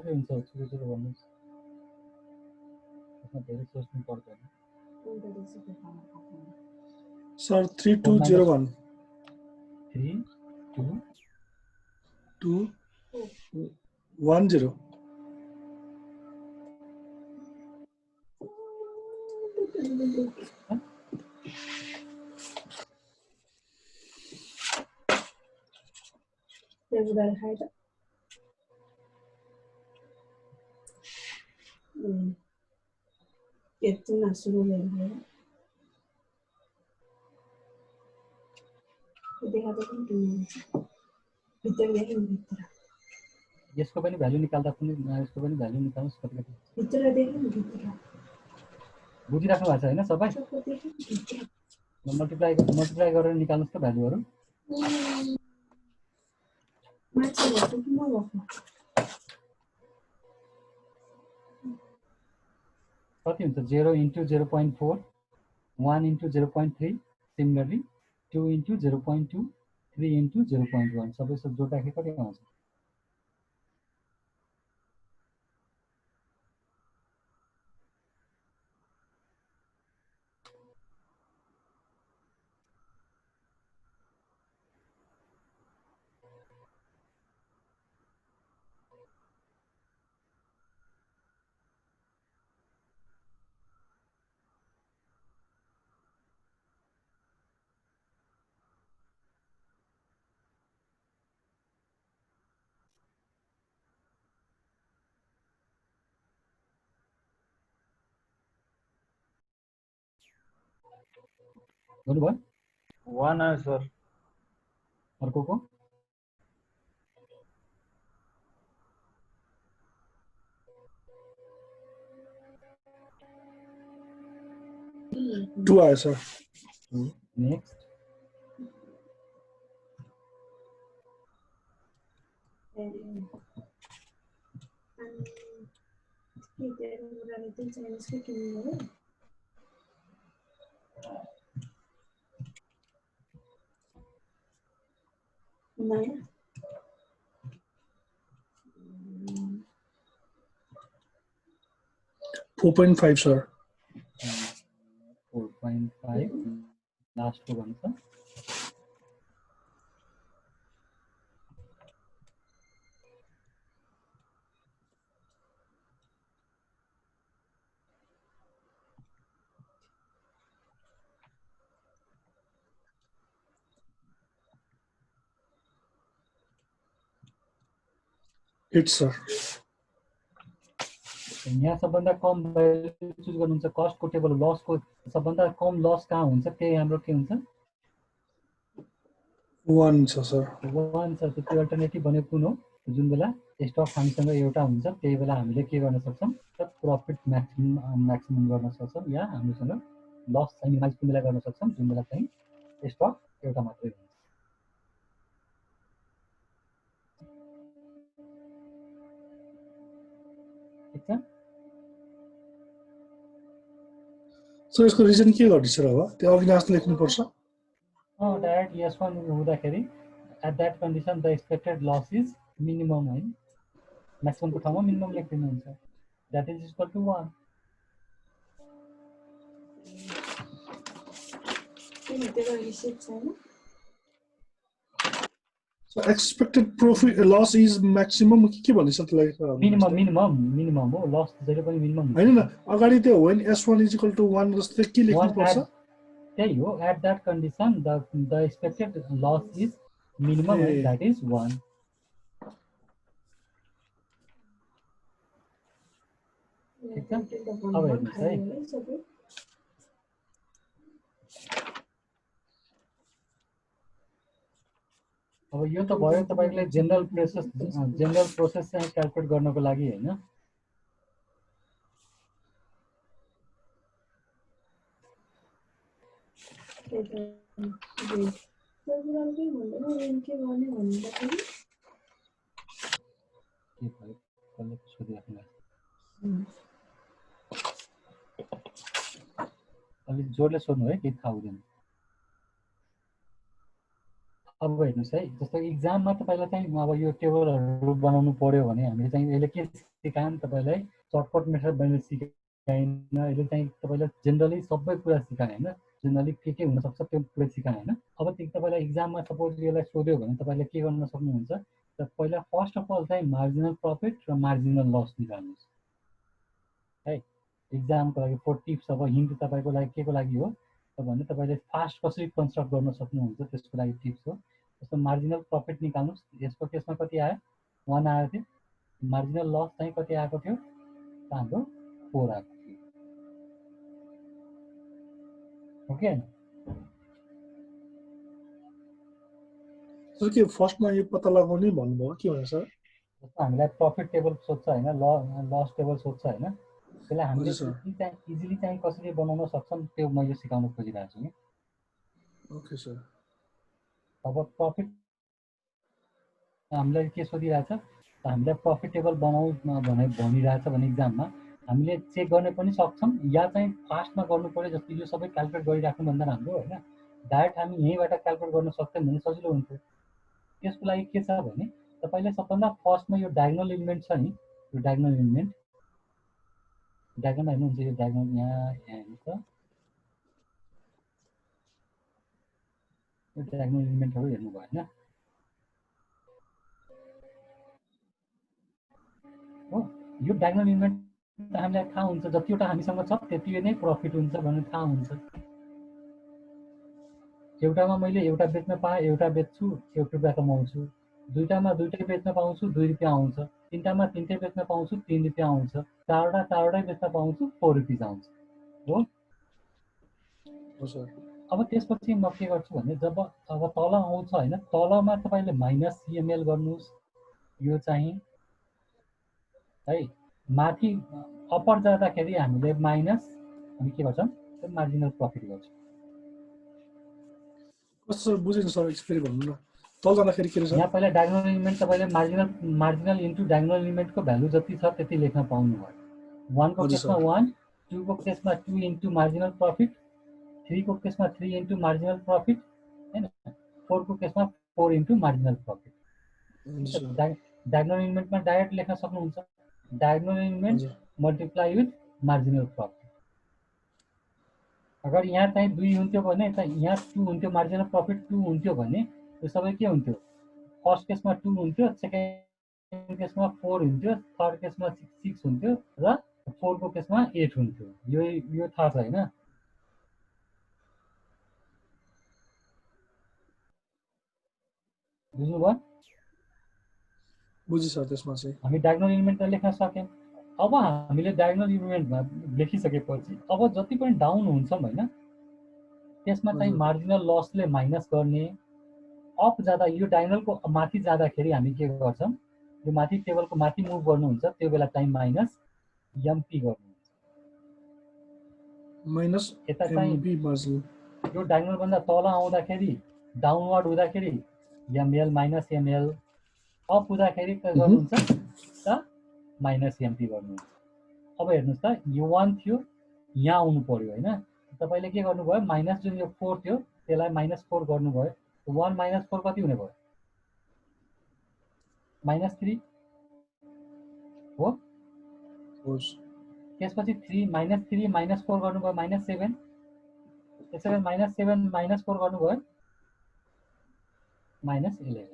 कति हुन्छ छिटो भन्नुहोस् यसमा धेरै सोच्नु पर्दैन सर 3201 3 2 2 1 0 यसको पनि भ्यालु निकाल्दा पनि यसको पनि भ्यालु निकाल्नुस् कति कति बुझिराख्नु भएको छ हैन सबै मल्टिप्लाई गरेर निकाल्नुस् त भ्यालुहरु कति हुन्छ 0 into 0.4 1 into 0.3 similarly 2 into 0.2 3 into 0.1 सबै सब जोड्दाखेरि कति आउँछ गर्नुभयो 1 आयो सर अर्कोको टू आयो sir next Nine. 4.5 sir. 4.5 last one sir. It's sir. यहाँ सबभन्दा कम भ्यालु चुज गर्नुहुन्छ कस्ट को टेबल लस को सबभन्दा कम लस कहाँ हुन्छ त्यही हाम्रो के हुन्छ 1 छ सर 1 छ त्यो अल्टरनेटिभ भनेको कुन हो जुन बेला स्टक हामीसँग एउटा हुन्छ त्यही बेला हामीले के गर्न सक्छौं त प्रॉफिट म्याक्सिमम गर्न सक्छौं या हामीसँग लस चाहिँ मिनिमाइज कुन बेला गर्न सक्छौं जुन बेला चाहिँ स्टक एउटा मात्रै हुन्छ ठीक छ सो यसको रिजन के गर्नु सर अब त्यो अविनाश लेख्नु पर्छ डाइरेक्ट यस वन हुँदाखेरि at that condition the expected loss is minimum है मैक्सिमम को ठाउँमा मिनिमम लेख्दिनु हुन्छ that is equal to 1 So expected profit loss is maximum के भन्छ त्यसलाई मिनिमम हो लस जहिले पनि मिनिमम हैन न अगाडि त्यो when s1 is equal to 1 जस्तो के लेख्नु पर्छ त्यही हो at that condition the expected loss is minimum and that is 1 ठिक छ। अब हेर्नुहोस् है, अब यो त भयो तपाईले जेनरल प्रोसेस चाहिँ क्याल्कुलेट गर्नको लागि हैन। के भयो कसले सोधिराख्नु अलिक जोडले सोध्नु है, केही थाहा हुँदैन। अब हेर्नुहोस् है, जस्तो इक्जाममा तपाईँलाई चाहिँ अब यो टेबलहरू बनाउनु पर्यो भने हामीले चाहिँ यसले के सिकाएन तपाईँलाई, सर्टकट मेथड मैले सिकाएन, यसले चाहिँ तपाईँलाई जेनरली सबै कुरा सिकाएन हैन, जेनरली के हुनसक्छ त्यो पुरै सिकाएन हैन। अब तपाईँलाई इक्जाममा सपोज यसलाई सोध्यो भने तपाईँले के गर्न सक्नुहुन्छ, त पहिला फर्स्ट अफ अल चाहिँ मार्जिनल प्रफिट र मार्जिनल लस निकाल्नुहोस् है। इक्जामको लागि 4 टिप्स अब हिन्ट तपाईँको लागि के को लागि हो भने तपाईँले फास्ट कसरी कन्स्ट्रक्ट गर्न सक्नुहुन्छ त्यसको लागि टिप्स हो। जस्तो मार्जिनल प्रफिट निकाल्नुहोस्, यसको केसमा कति आयो 1 आएको थियो, मार्जिनल लस चाहिँ कति आएको थियो हाम्रो 4 आएको थियो। ओके सर के फर्स्टमा यो पत्ता लगाउने भन्नुभयो के भने सर? जस्तो हामीलाई प्रफिट टेबल सोध्छ हैन, लस टेबल सोध्छ हैन, त्यसलाई हामीले हजुर सर। इजिली चाहिँ कसरी बनाउन सक्छौं त्यो मैले सिकाउन खोजिरहेको छु नि। Okay sir. अब प्रफिट हामीलाई के सोधिरहेछ, हामीलाई प्रफिट टेबल बनाऊ भनिरहेछ भने इक्जाममा हामीले चेक गर्ने पनि सक्छौं या चाहिँ फास्टमा गर्नु पर्यो। जस्तो यो सबै क्याल्कुलेट गरिराख्नु भन्दा राम्रो हैन, डाइरेक्ट हामी यहीँबाट क्याल्कुलेट गर्न सक्थ्यौं भने सजिलो हुन्थ्यो। त्यसको लागि के छ भने तपाईले सबभन्दा फर्स्टमा यो डायगोनल एलिमेन्ट छ नि, यो डायगोनल एलिमेन्ट हेर्नुहुन्छ, यो डायगोनल यहाँ हेर्नुहोस् त, यो डायगोनल एलिमेन्टहरु हेर्नुभयो हैन हो। यो डायगोनल एलिमेन्ट हामीलाई थाहा हुन्छ, जतिवटा हामीसँग छ त्यति नै प्रफिट हुन्छ भन्ने थाहा हुन्छ। एउटामा मैले एउटा बेच्न पाएँ, एउटा बेच्छु 1 रुपैयाँ कमाउँछु, दुईटामा दुईटै बेच्न पाउँछु 2 रुपैयाँ आउँछ, तीनटामा तीनटै बेच्न पाउँछु 3 रुपैयाँ आउँछ, चारवटै बेच्न पाउँछु 4 रुपैयाँ आउँछ हो। अब त्यसपछि म के गर्छु भने जब अब तल आउँछ हैन, तलमा तपाईले माइनस सीएमएल गर्नुस्, यो चाहिँ है माथि अप्पर जाँदाखेरि हामीले माइनस हामी के गर्छौं त्यो मार्जिनल प्रफिट गर्छौं। कस्तो सर बुझेन सर, एक्सप्लेन भन्नु न। तल जाँदाखेरि के रहेछ? यहाँ पहिला डायगोनल एलिमेन्ट तपाईले मार्जिनल इन्टु डायगोनल एलिमेन्टको भ्यालु जति छ त्यति लेख्न पाउनु भयो। 1 को केसमा 1, 2 को केसमा 2 इन्टु मार्जिनल प्रफिट, 3 को केसमा 3 इन्टु मार्जिनल प्रफिट हैन, 4 को केसमा 4 इन्टु मार्जिनल प्रफिट। डायगोनल एलिमेन्टमा डाइरेक्ट लेख्न सक्नुहुन्छ, diagonal element multiply with marginal profit. अगर यहाँ चाहिँ 2 हुन्थ्यो भने त यहाँ 2 हुन्थ्यो, मार्जिनल प्रफिट 2 हुन्थ्यो भने यो सबै के हुन्थ्यो, फर्स्ट केसमा 2 हुन्थ्यो, सेकेन्ड केसमा 4 हुन्थ्यो, थर्ड केसमा 6 हुन्थ्यो र 4 को केसमा 8 हुन्थ्यो। यो थाहा छ हैन? बुझ्नुभयो? बुझी सर। त्यसमा चाहिँ हामी डायगोनल एलिमेन्ट लेख्न सक्यौं। अब हामीले डायगोनल एलिमेन्टमा लेखिसकेपछि अब जति पनि डाउन हुन्छौं हैन, त्यसमा चाहिँ मार्जिनल लसले माइनस गर्ने, अप जाँदा यो डायगोनलको माथि जाँदाखेरि हामी के गर्छौं, यो माथि टेबलको माथि मुभ गर्नुहुन्छ त्यो बेला चाहिँ माइनस एमपी गर्नुहुन्छ। माइनस यता चाहिँ एमपी मार्जिनल, यो डायगोनल भन्दा तल आउँदाखेरि डाउनवर्ड हुँदाखेरि एमएल माइनस एमएल, अप हुँदाखेरि के गर्नुहुन्छ त माइनस एमपी गर्नुहुन्छ। अब हेर्नुस् त यो 1 थियो, यहाँ आउनु पर्यो हैन, तपाईले के गर्नुभयो, माइनस जुन यो 4 थियो त्यसलाई -4 गर्नुभयो, 1 - 4 कति हुने भयो, -3 हो। त्यसपछि 3 -4 गर्नुभयो -7, त्यसैले -7 -4 गर्नुभयो -11।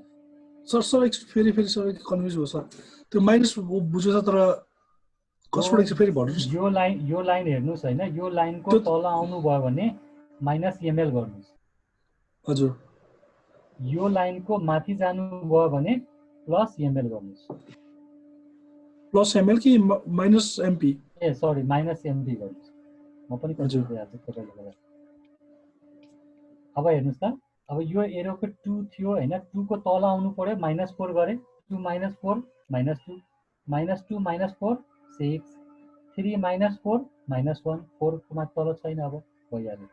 सर फेरि सर कन्फ्युज भयो सर, त्यो माइनस बुझ्यो त, तर कसबाट चाहिँ फेरि भन्नुस्। यो लाइन हेर्नुस् हैन, यो लाइनको तल आउनु भयो भने -ml गर्नुस्। हजुर। यो लाइनको माथि जानु भयो भने +ml गर्नुस्। +ml कि -mp? ए सरी माइनस एमपी गर्नुहोस्, म पनि हजुर। कन्फ्युज भइहाल्छु तपाईँले गर्दा। अब हेर्नुहोस् त, अब यो एरोको 2 थियो होइन, 2 को तल आउनु पर्यो, -4 गरेँ, 2 - 4 -2 -2 -4 6 3 -4 -1 4 को माथि तल छैन, अब भइहाल्यो।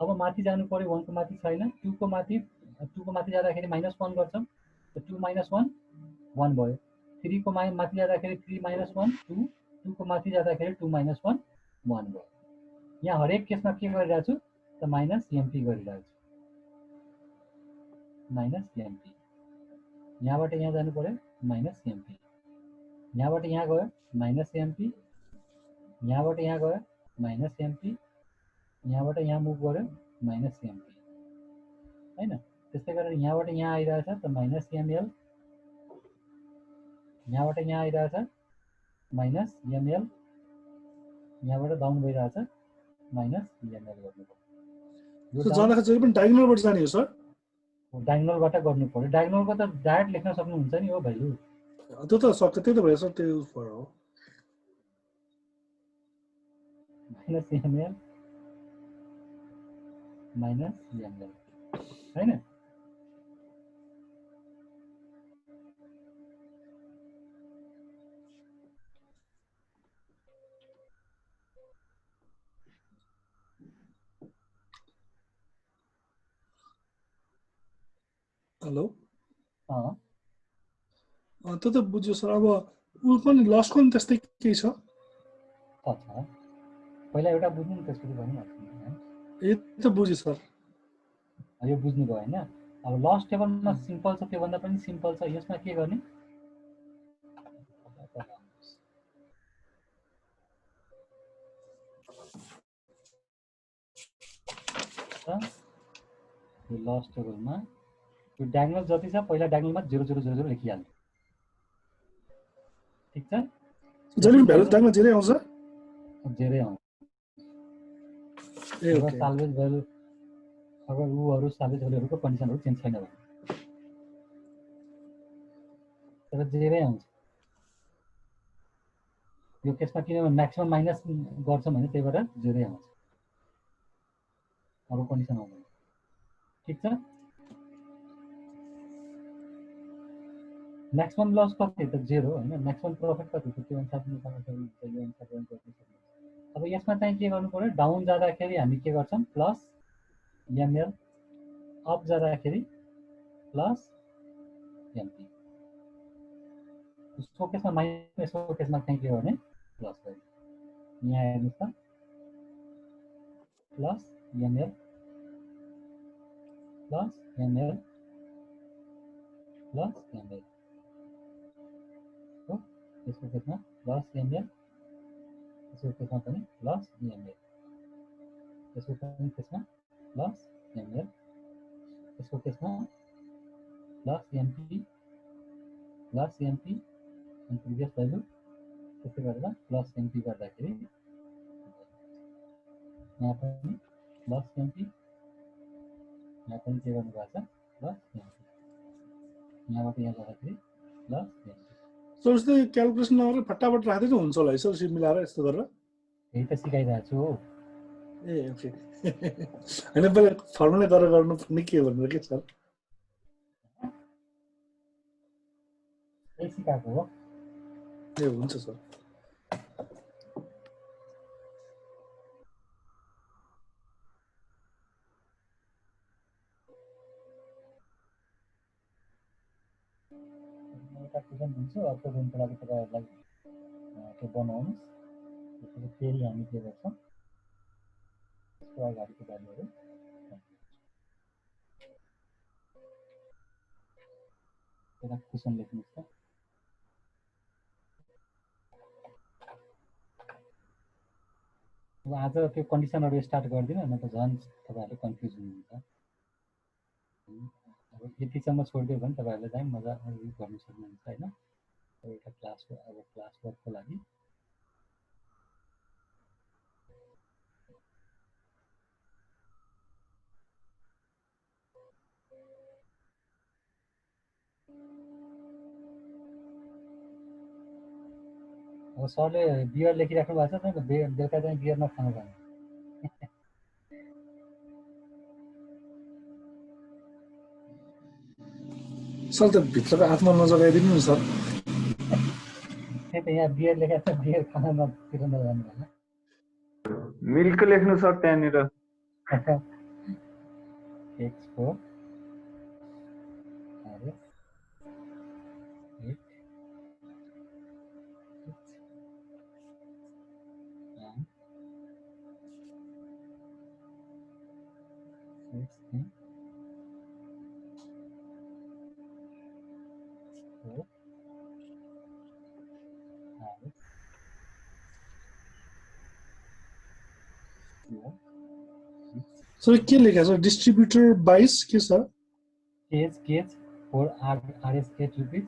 अब माथि जानु पर्यो, 1 को माथि छैन, 2 को माथि जाँदाखेरि -1 गर्छौँ, 2 - 1 1 भयो, 3 को माथि जाँदाखेरि 3 - 1 2 2 को माथि जाँदाखेरि 2 - 1 1 भयो। यहाँ हरेक केसमा के गरिरहेको छु त माइनस एमपी गरिरहेको छु, माइनस एमपी। यहाँबाट यहाँ जानु पर्यो माइनस एमपी, यहाँबाट यहाँ गयो माइनस एमपी, यहाँबाट यहाँ गयो माइनस एमपी, यहाँबाट यहाँ मुभ गर्यो माइनस एमपी होइन। त्यस्तै गरेर यहाँबाट यहाँ आइरहेछ त माइनस एमएल, यहाँबाट यहाँ आइरहेछ माइनस एमएल, यहाँबाट डाउन भइरहेछ माइनस एमएल गर्नुपर्छ। सो जाँदाखेरि जहिले पनि डायगोनलबाट जाने हो सर? डायगोनलबाट गर्नु पर्यो, डायगोनलको त डाइरेक्ट लेख्न सक्नुहुन्छ नि हो भाइलु। त्यो त सक्छ, त्यही त भयो सर, त्यो पर हो। माइनस एमएल माइनस एमएल होइन। हेलो, अँ त्यो त बुझ्यो सर। अब ऊ पनि लसको पनि त्यस्तै केही छ? छ, पहिला एउटा बुझ्नु नि त्यसपछि भनिहाल्छु है। ए त बुझ्यो सर। यो बुझ्नुभयो होइन। अब लस टेबलमा सिम्पल छ, त्योभन्दा पनि सिम्पल छ। यसमा के गर्ने, यो लस टेबलमा यो डायगोनल जति छ पहिला डायगोनलमा 0 0 0 0 लेखिहाल्नु, ठिक छ। जहिले पनि भ्यालु डायगोनल जेरै आउँछ? जेरै आउँछ। ए अगर ओके। साल्भेज भ्यालु, अगर ऊहरू साल्भेज भ्यालुहरूको कन्डिसनहरू चेन्ज छैन भने, तर जेरै आउँछ यो केसमा, किनभने म्याक्सिमम माइनस गर्छौँ भने त्यही भएर जेरै आउँछ, अरू कन्डिसन आउँदैन, ठिक छ। म्याक्सिमम लस कति त 0 होइन, म्याक्सिमम प्रफिट कति छ त्यो अनुसार पनि निकाल्न सक्नुहुन्छ, यो अनुसार पनि गर्न सक्नुहुन्छ। अब यसमा चाहिँ के गर्नु पर्यो, डाउन जाँदाखेरि हामी के गर्छौँ प्लस एमएल, अप जाँदाखेरि प्लस एमपी, उसको केसमा माइनस, यसको केसमा चाहिँ के गर्ने प्लस गर्ने। यहाँ हेर्नुहोस् त plus ML plus ML plus ML हो, यसको केसमा प्लस एमएल, यसको केसमा पनि प्लस एमएल, यसको पनि केसमा प्लस एमएल, यसको केसमा प्लस एमपी प्लस एमपी अनि प्रिभियस भ्यालु, त्यस्तै गरेर प्लस एमपी गर्दाखेरि यहाँ पनि प्लस एमपी, यहाँ पनि के गर्नुभएको छ प्लस एमपी, यहाँबाट यहाँ जाँदाखेरि प्लस एमपी। सर जस्तै क्यालकुलेसन नगरेर फटाफट राख्दै त हुन्छ होला है सर, सिट मिलाएर यस्तो गरेर? यही त सिकाइरहेको छु हो। ए ओके। होइन पहिला फर्मुला गरेर गर्नुपर्ने के भनेर के सर? यही सिकाएको हो। ए हुन्छ सर। एउटा क्वेसन दिन्छु, अर्को दिनको लागि तपाईँहरूलाई त्यो बनाउनुहोस्, त्यसपछि फेरि हामी के गर्छौँ त्यसको अगाडिको भ्यालुहरू। एउटा क्वेसन लेख्नुहोस् त। अब आज त्यो कन्डिसनहरू स्टार्ट गरिदिनु, न त झन् तपाईँहरू कन्फ्युज हुनुहुन्छ। अब यतिसम्म छोडिदियो भने तपाईँहरूले चाहिँ मजा गर्नु सक्नुहुन्छ होइन। एउटा क्लास वर्कको लागि अब सरले बियर लेखिराख्नु भएको छ नि बेलुका चाहिँ बियर नखानु भने सर त भित्रको आत्मा नजगाइदिनु नि सर। त्यही त यहाँ बियर लेखेको छ बियर खान नतिर नजानु होला मिल्क लेख्नु सर त्यहाँनिर। X4 RS 8 and 16 4 RS 12 sir के लेखेको छ डिस्ट्रिब्युटर 22 के sir? Cakes for RS 8 rupees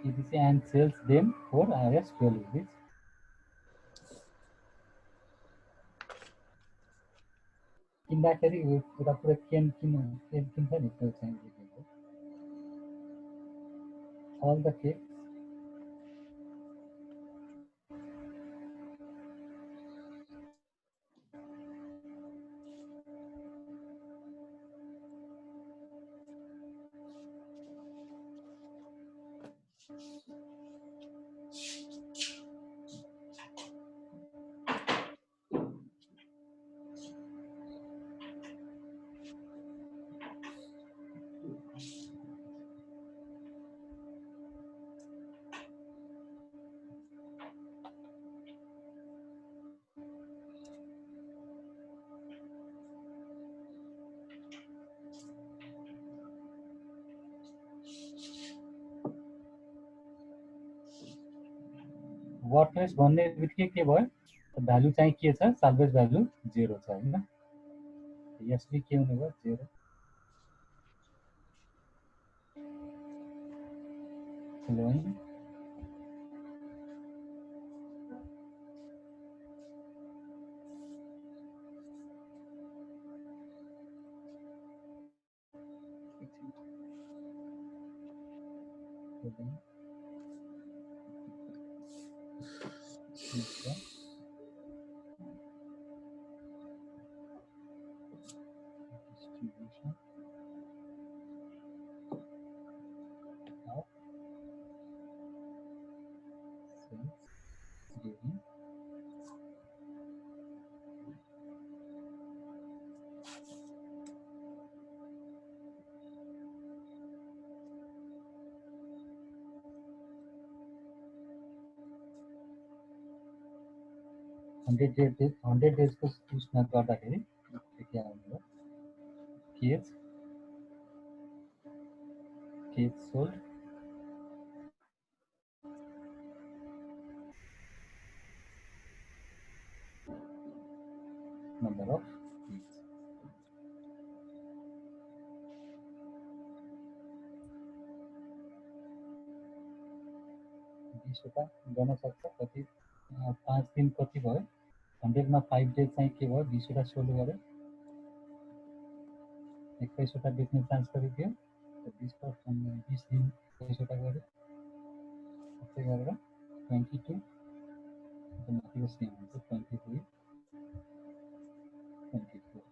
EPC and sells them for RS 12 rupees. किन्दाखेरि पुरा पुरा केन किन्छ नि त्यो चाहिँ लेखेको all the cakes वर्कनेस भन्ने बित्तिकै के भयो भ्यालु चाहिँ के छ साल्भेज भ्यालु 0 छ हैन यसले के हुने भयो 0 flowing distribution of sales during hundred days को उसमा गर्दाखेरि के आउने भयो cakes sold number of keys बिसवटा गर्न सक्छ कति 5 दिन कति भयो 100 मा 5 डेज चाहिँ के भयो 20वटा सोल्ड गर्यो 21वटा बेच्ने चान्स गरिदियो 20 दिन 21वटा गर्यो त्यसै गरेर 22 माथिको सेम हुन्छ 23 24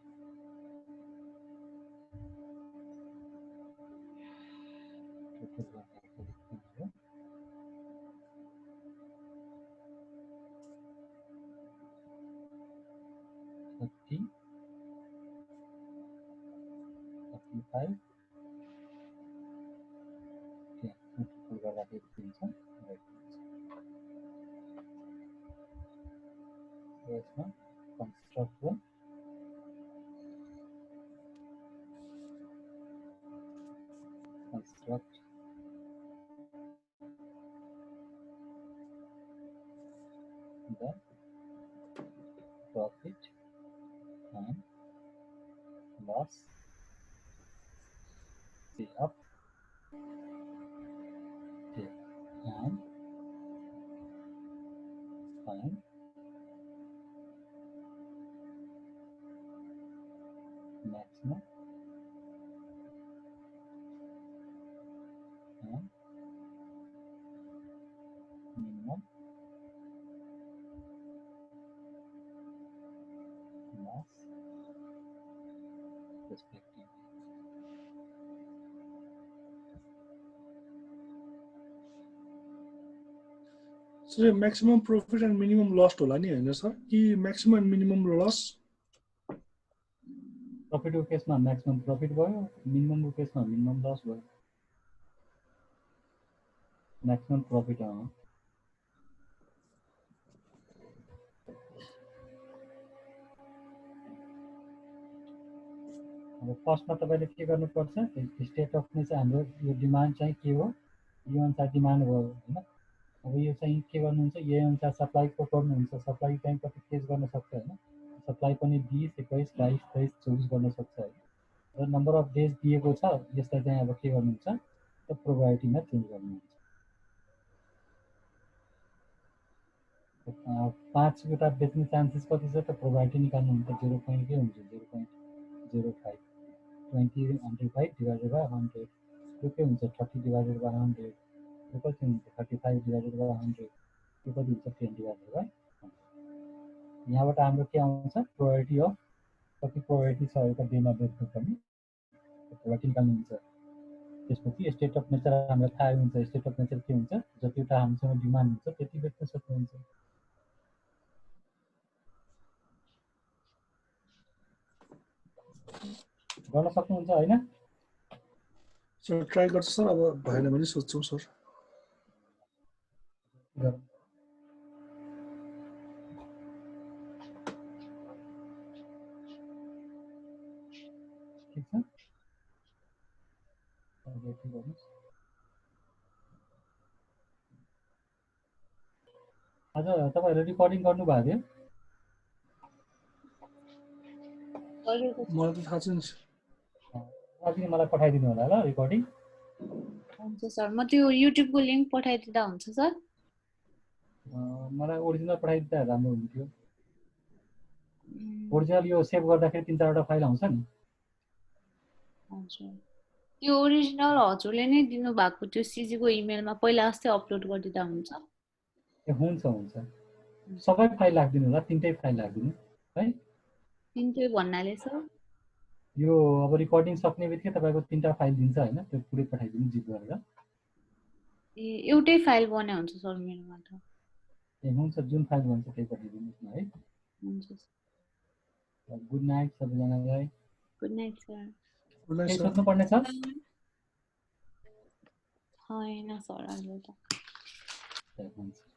टोटल गर्दाखेरि 30 35 टोटल गर्दाखेरि दिन्छ यसमा construct one construct the profit and loss the up and find maximum and minimum respectively. Sir maximum profit and minimum loss होला नि हैन सर कि म्याक्सिमम एन्ड मिनिमम लस प्रॉफिटको केसमा म्याक्सिमम प्रॉफिट भयो, मिनिममको केसमा मिनिमम लस भयो। म्याक्सिमम प्रॉफिट अब फर्स्टमा तपाईले के गर्नुपर्छ, स्टेट अफ चाहिँ हाम्रो यो डिमान्ड चाहिँ के हो, यो अनुसार डिमान्ड भयो हैन। अब यो चाहिँ के गर्नुहुन्छ, यो अनुसार सप्लाईको गर्नुहुन्छ, सप्लाई चाहिँ कति केस गर्न सक्छ हैन। सप्लाई पनि 20, 21, 22, 23, 24 गर्न सक्छ हैन। र नम्बर अफ डेज दिएको छ, यसलाई चाहिँ अब के गर्नुहुन्छ, त्यो प्रोबेबिलिटीमा चेन्ज गर्नुहुन्छ। 5 वटा बेच्ने चान्सेस कति छ त प्रोबेबिलिटी निकाल्नुहुन्छ, 0.05 20 100 divided by 100 यो के हुन्छ 30 divided by 100 यो कति हुन्छ 35 divided by 100 यो कति हुन्छ 10 divided by 100। यहाँबाट हाम्रो के आउँछ प्रोबेबिलिटी अफ कति प्रोबेबिलिटी छ एउटा डेमा बेच्नु पर्ने प्रोबेबिलिटी निकाल्नुहुन्छ। त्यसपछि स्टेट अफ नेचर हामीलाई थाहा हुन्छ, स्टेट अफ नेचर के हुन्छ, जतिवटा हामीसँग डिमान्ड हुन्छ त्यति बेच्न सक्नुहुन्छ। गर्न सक्नुहुन्छ हैन? सर ट्राई गर्छ सर, अब भएन भने सोध्छौँ सर। ठिक छ। आज तपाईहरुले रिकर्डिङ गर्नु भएको थियो? मलाई त थाहा छैन सर। अघि मलाई पठाइदिनु होला ल रिकर्डिङ। हुन्छ सर, म त्यो युट्युबको लिंक पठाइदिँदा हुन्छ सर? मलाई ओरिजिनल पठाइदिँदा राम्रो हुन्थ्यो। ओरिजिनल यो सेभ गर्दाखेरि 3-4 वटा फाइल आउँछ नि। हजुर, त्यो ओरिजिनल हजुरले नै दिनु भएको त्यो सीजी को इमेलमा पहिला अस्ति अपलोड गरिदिँदा हुन्छ? ए हुन्छ हुन्छ, सबै फाइल राख्दिनु होला, 3टै फाइल राख्दिनु है। 3टै भन्नाले सर यो अब रिकर्डिङ सक्ने बित्तिकै तपाईको 3टा फाइल दिन्छ हैन, त्यो पुरै पठाइदिनु जिप गरेर। ए एउटै फाइल बने हुन्छ सर मेरोमा त। ए हुन्छ, जुन फाइल भन्छ त्यही पठाइदिनुस् न है। हुन्छ सर। गुड नाइट सबैजनालाई। Good night sir. Good night केही सर। सोध्नु पर्ने छ? हैन सर अहिले त। हुन्छ।